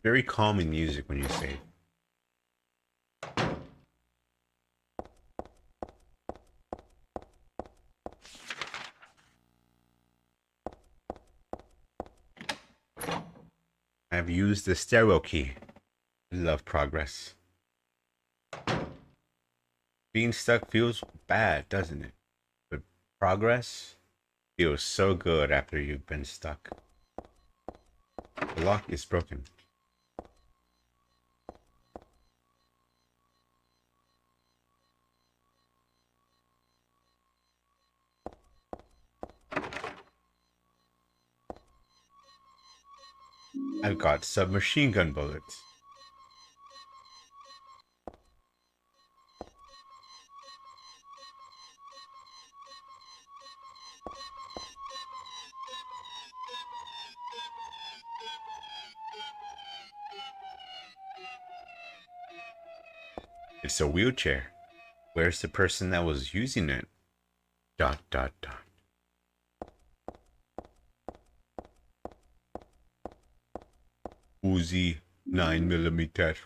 Very calming music when you save. I've used the stairwell key. Love progress. Being stuck feels bad, doesn't it? But progress feels so good after you've been stuck. The lock is broken. I've got submachine gun bullets. It's a wheelchair. Where's the person that was using it? Dot dot dot. Uzi 9mm.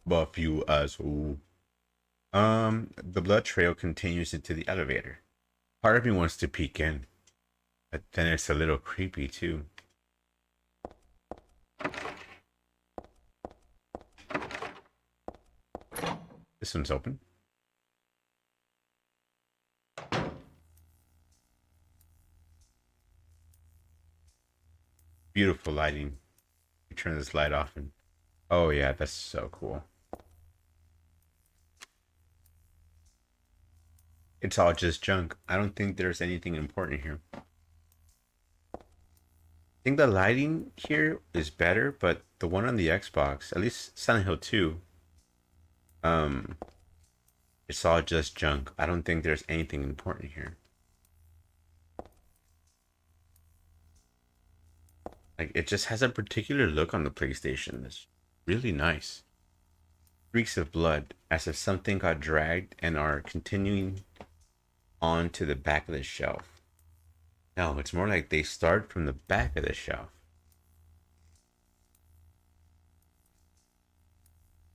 Buff you asshole. The blood trail continues into the elevator. Part of me wants to peek in, but then it's a little creepy too. This one's open. Beautiful lighting. turn this light off and oh yeah, that's so cool. It's all just junk. I don't think there's anything important here. I think the lighting here is better, but the one on the Xbox, at least Silent Hill 2, it's all just junk. I don't think there's anything important here. Like, it just has a particular look on the PlayStation that's really nice. Streaks of blood, as if something got dragged and are continuing on to the back of the shelf. No, it's more like they start from the back of the shelf.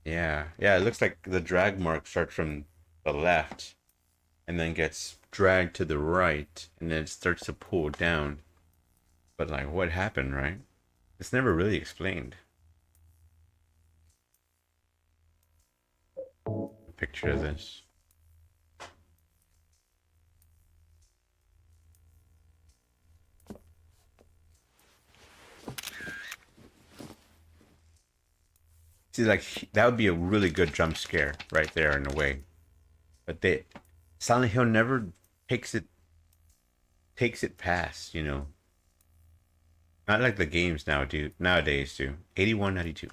Yeah, it looks like the drag mark starts from the left and then gets dragged to the right and then it starts to pull down. But like, what happened, right? It's never really explained. Picture of this. See, like, that would be a really good jump scare right there in a way. But Silent Hill never takes it past, you know. Not like the games nowadays do. 8192.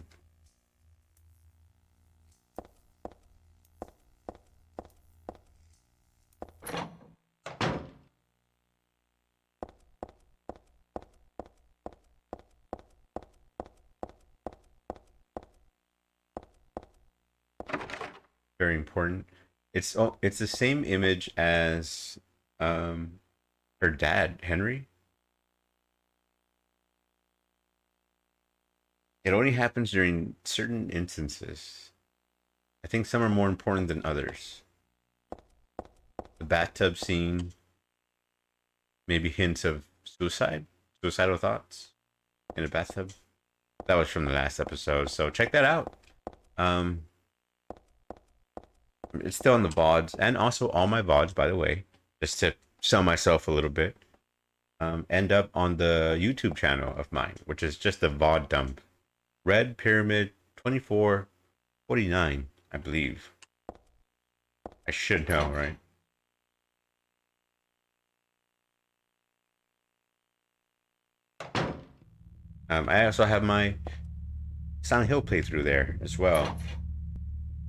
Very important. It's the same image as her dad, Henry. It only happens during certain instances. I think some are more important than others. The bathtub scene, maybe hints of suicidal thoughts in a bathtub. That was from the last episode, so check that out. It's still on the VODs, and also all my VODs, by the way, just to sell myself a little bit, end up on the YouTube channel of mine, which is just a VOD dump. Red Pyramid 2449, I believe. I should know, right? I also have my Silent Hill playthrough there as well.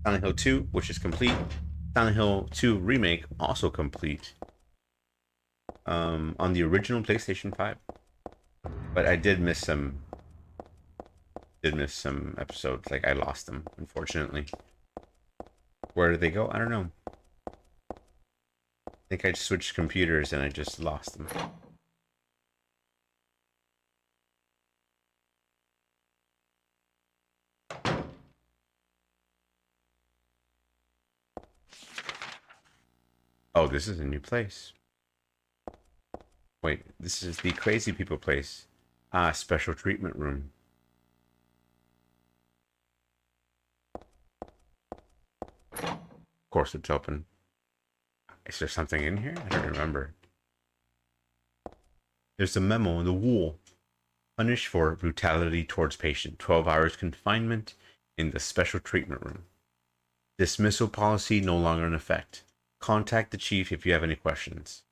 Silent Hill 2, which is complete. Silent Hill 2 Remake, also complete. On the original PlayStation 5. But I did miss some episodes. Like, I lost them, unfortunately. Where did they go? I don't know. I think I switched computers and I just lost them. Oh, this is a new place. Wait, this is the crazy people place. Ah, special treatment room. Of course it's open. Is there something in here? I don't remember. There's a memo on the wall. Punished for brutality towards patient. 12 hours confinement in the special treatment room. Dismissal policy no longer in effect. Contact the chief if you have any questions.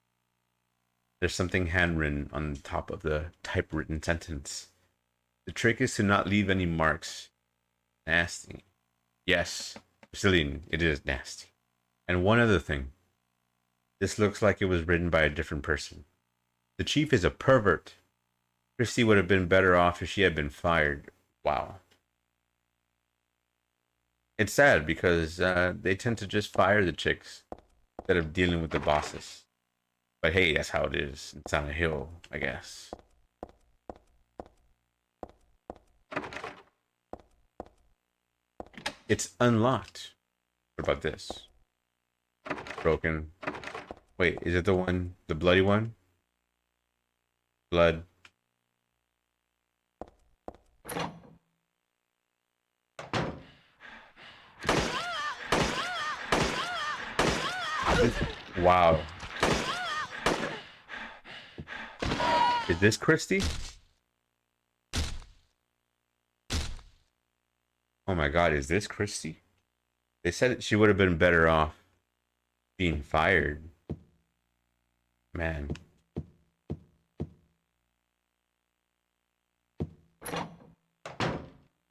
There's something handwritten on the top of the typewritten sentence. The trick is to not leave any marks. Nasty. Yes, Brazilian, it is nasty. And one other thing. This looks like it was written by a different person. The chief is a pervert. Christy would have been better off if she had been fired. Wow. It's sad because they tend to just fire the chicks instead of dealing with the bosses. But hey, that's how it is in Silent Hill, I guess. It's unlocked. What about this? Broken. Wait, is it the one, the bloody one? Blood. Wow. Is this Christy? Oh my god, is this Christy? They said she would have been better off being fired. Man.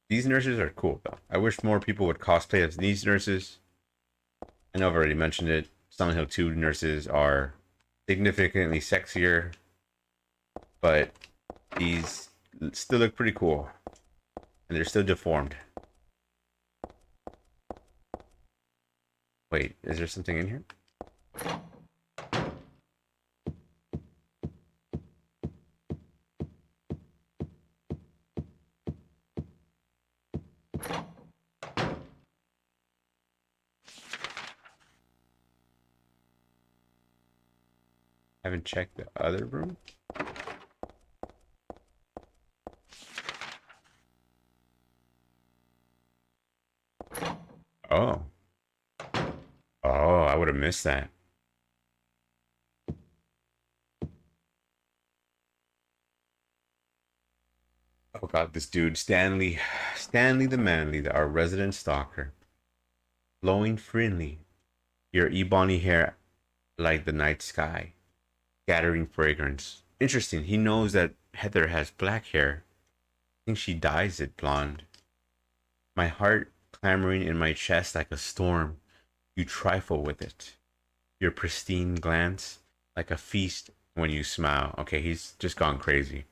These nurses are cool though. I wish more people would cosplay as these nurses. I know I've already mentioned it. Silent Hill 2 nurses are significantly sexier, but these still look pretty cool. And they're still deformed. Wait, is there something in here? Haven't checked the other room. Oh. Oh, I would have missed that. Oh god, this dude, Stanley the Manly, our resident stalker. Flowing freely, your ebony hair like the night sky, scattering fragrance. Interesting, he knows that Heather has black hair. I think she dyes it blonde. My heart clamoring in my chest like a storm. You trifle with it. Your pristine glance like a feast when you smile. Okay, he's just gone crazy.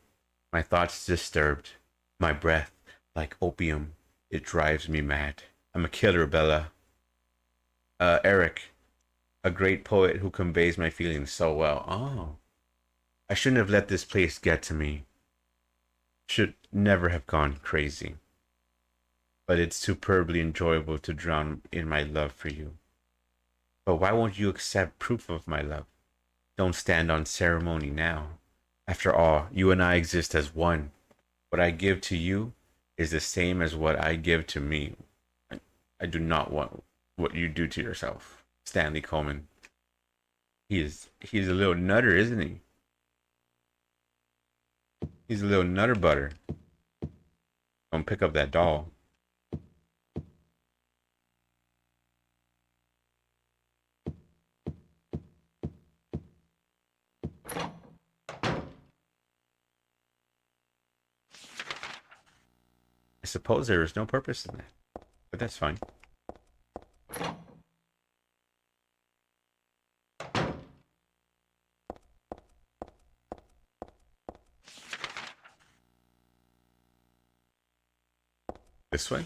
My thoughts disturbed. My breath like opium. It drives me mad. I'm a killer, Bella. Eric, a great poet who conveys my feelings so well. Oh. I shouldn't have let this place get to me. Should never have gone crazy. But it's superbly enjoyable to drown in my love for you. But why won't you accept proof of my love? Don't stand on ceremony now. After all, you and I exist as one. What I give to you is the same as what I give to me. I do not want what you do to yourself. Stanley Coleman. He's a little nutter, isn't he? He's a little nutter butter. Don't pick up that doll. I suppose there is no purpose in that, but that's fine. This way?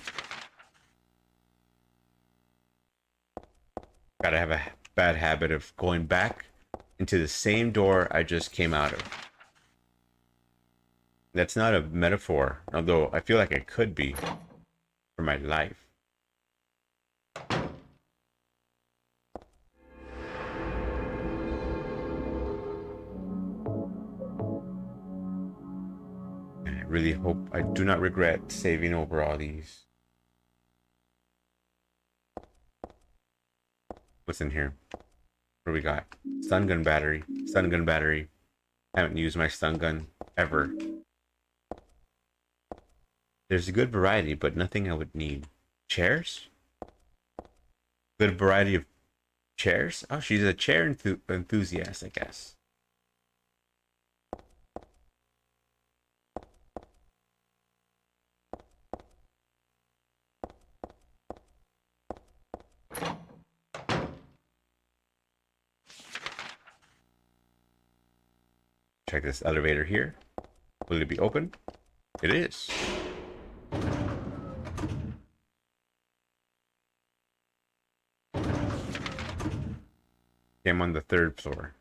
Gotta have a bad habit of going back into the same door I just came out of. That's not a metaphor, although I feel like it could be for my life. And I really hope I do not regret saving over all these. What's in here? What do we got? Stun gun battery. Stun gun battery. I haven't used my stun gun ever. There's a good variety, but nothing I would need. Chairs? Good variety of chairs? Oh, she's a chair enthusiast, I guess. Check this elevator here. Will it be open? It is. I'm on the 3rd floor.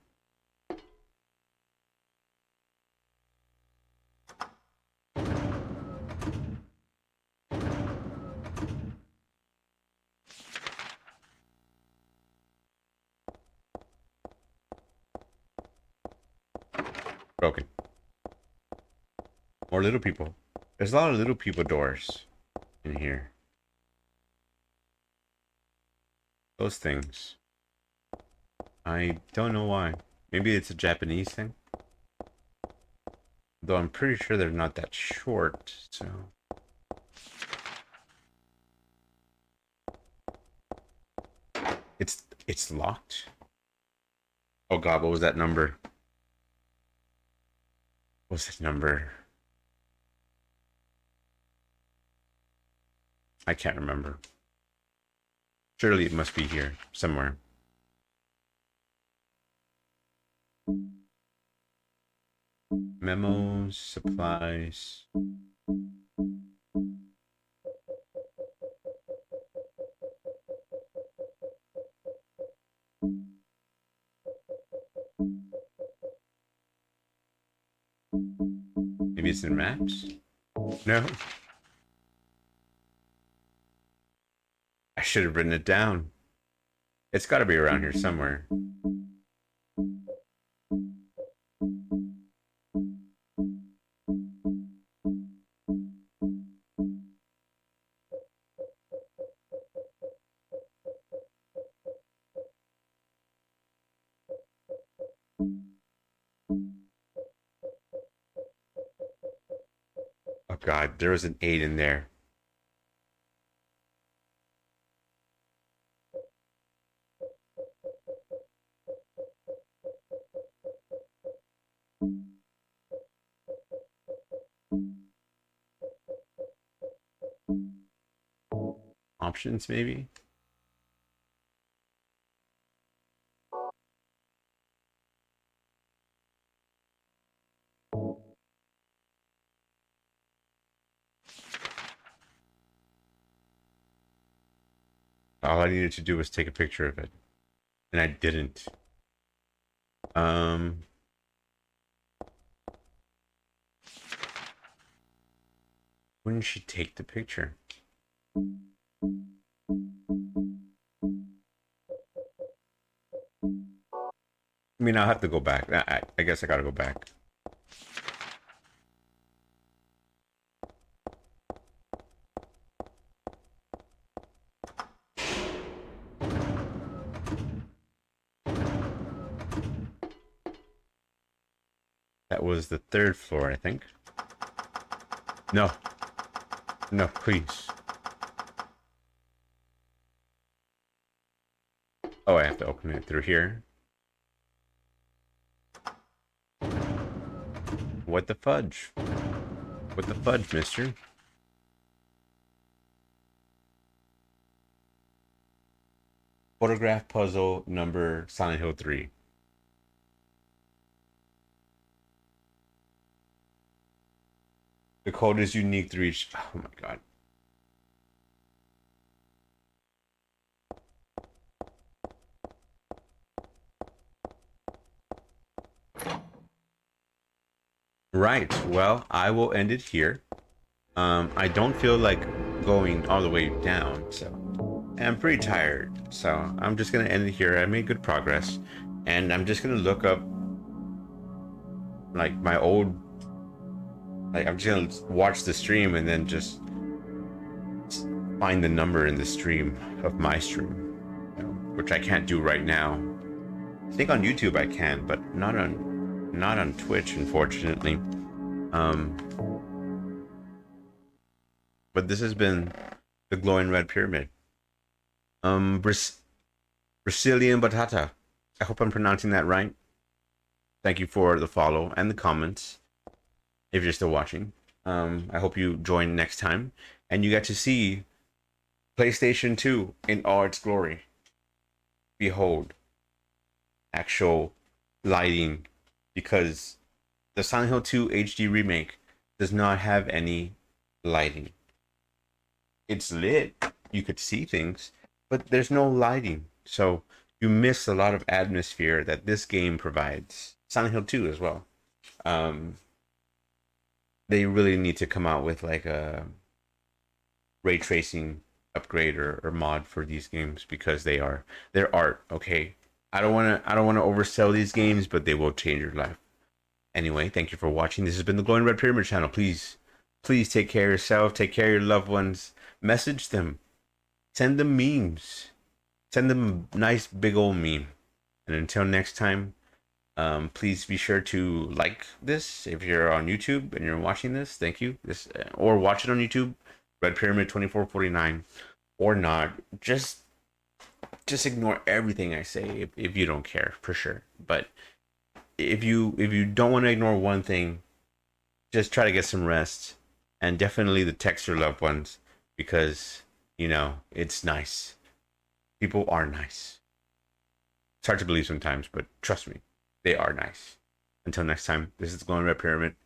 Broken. More little people. There's a lot of little people doors in here. Those things. I don't know why. Maybe it's a Japanese thing. Though I'm pretty sure they're not that short, so. It's locked. Oh God, what was that number? What was that number? I can't remember. Surely it must be here somewhere. Memos, supplies. Maybe it's in maps? No. I should have written it down. It's got to be around here somewhere. Oh God, there was an 8 in there. Options, maybe? All I needed to do was take a picture of it. And I didn't. When did she take the picture? I mean, I'll have to go back. I guess I gotta go back. That was the 3rd floor, I think. No. No, please. Oh, I have to open it through here. What the fudge? What the fudge, mister? Photograph puzzle number Silent Hill 3. The code is unique to each. Oh my God. Right. Well, I will end it here. I don't feel like going all the way down, so I'm pretty tired. So I'm just gonna end it here. I made good progress, and I'm just gonna look up like my old. Like I'm just gonna watch the stream and then just find the number in the stream of my stream, which I can't do right now. I think on YouTube I can, but not on Twitch, unfortunately. But this has been the Glowing Red Pyramid. Brazilian Batata. I hope I'm pronouncing that right. Thank you for the follow and the comments. If you're still watching, I hope you join next time and you get to see PlayStation 2 in all its glory. Behold, actual lighting, because the Silent Hill 2 HD remake does not have any lighting. It's lit, you could see things, but there's no lighting. So you miss a lot of atmosphere that this game provides. Silent Hill 2 as well. They really need to come out with like a ray tracing upgrade or mod for these games, because they're art. Okay, I don't want to oversell these games, but they will change your life. Anyway, thank you for watching. This has been the Glowing Red Pyramid channel. Please take care of yourself, take care of your loved ones, message them, send them memes, send them a nice big old meme. And until next time, please be sure to like this if you're on YouTube and you're watching this. Thank you. Or watch it on YouTube, Red Pyramid 2449, or not. Just just ignore everything I say if you don't care, for sure. But if you don't want to ignore one thing, just try to get some rest, and definitely the text your loved ones, because it's nice. People are nice. It's hard to believe sometimes, but trust me, they are nice. Until next time, this is Glowing Red Pyramid.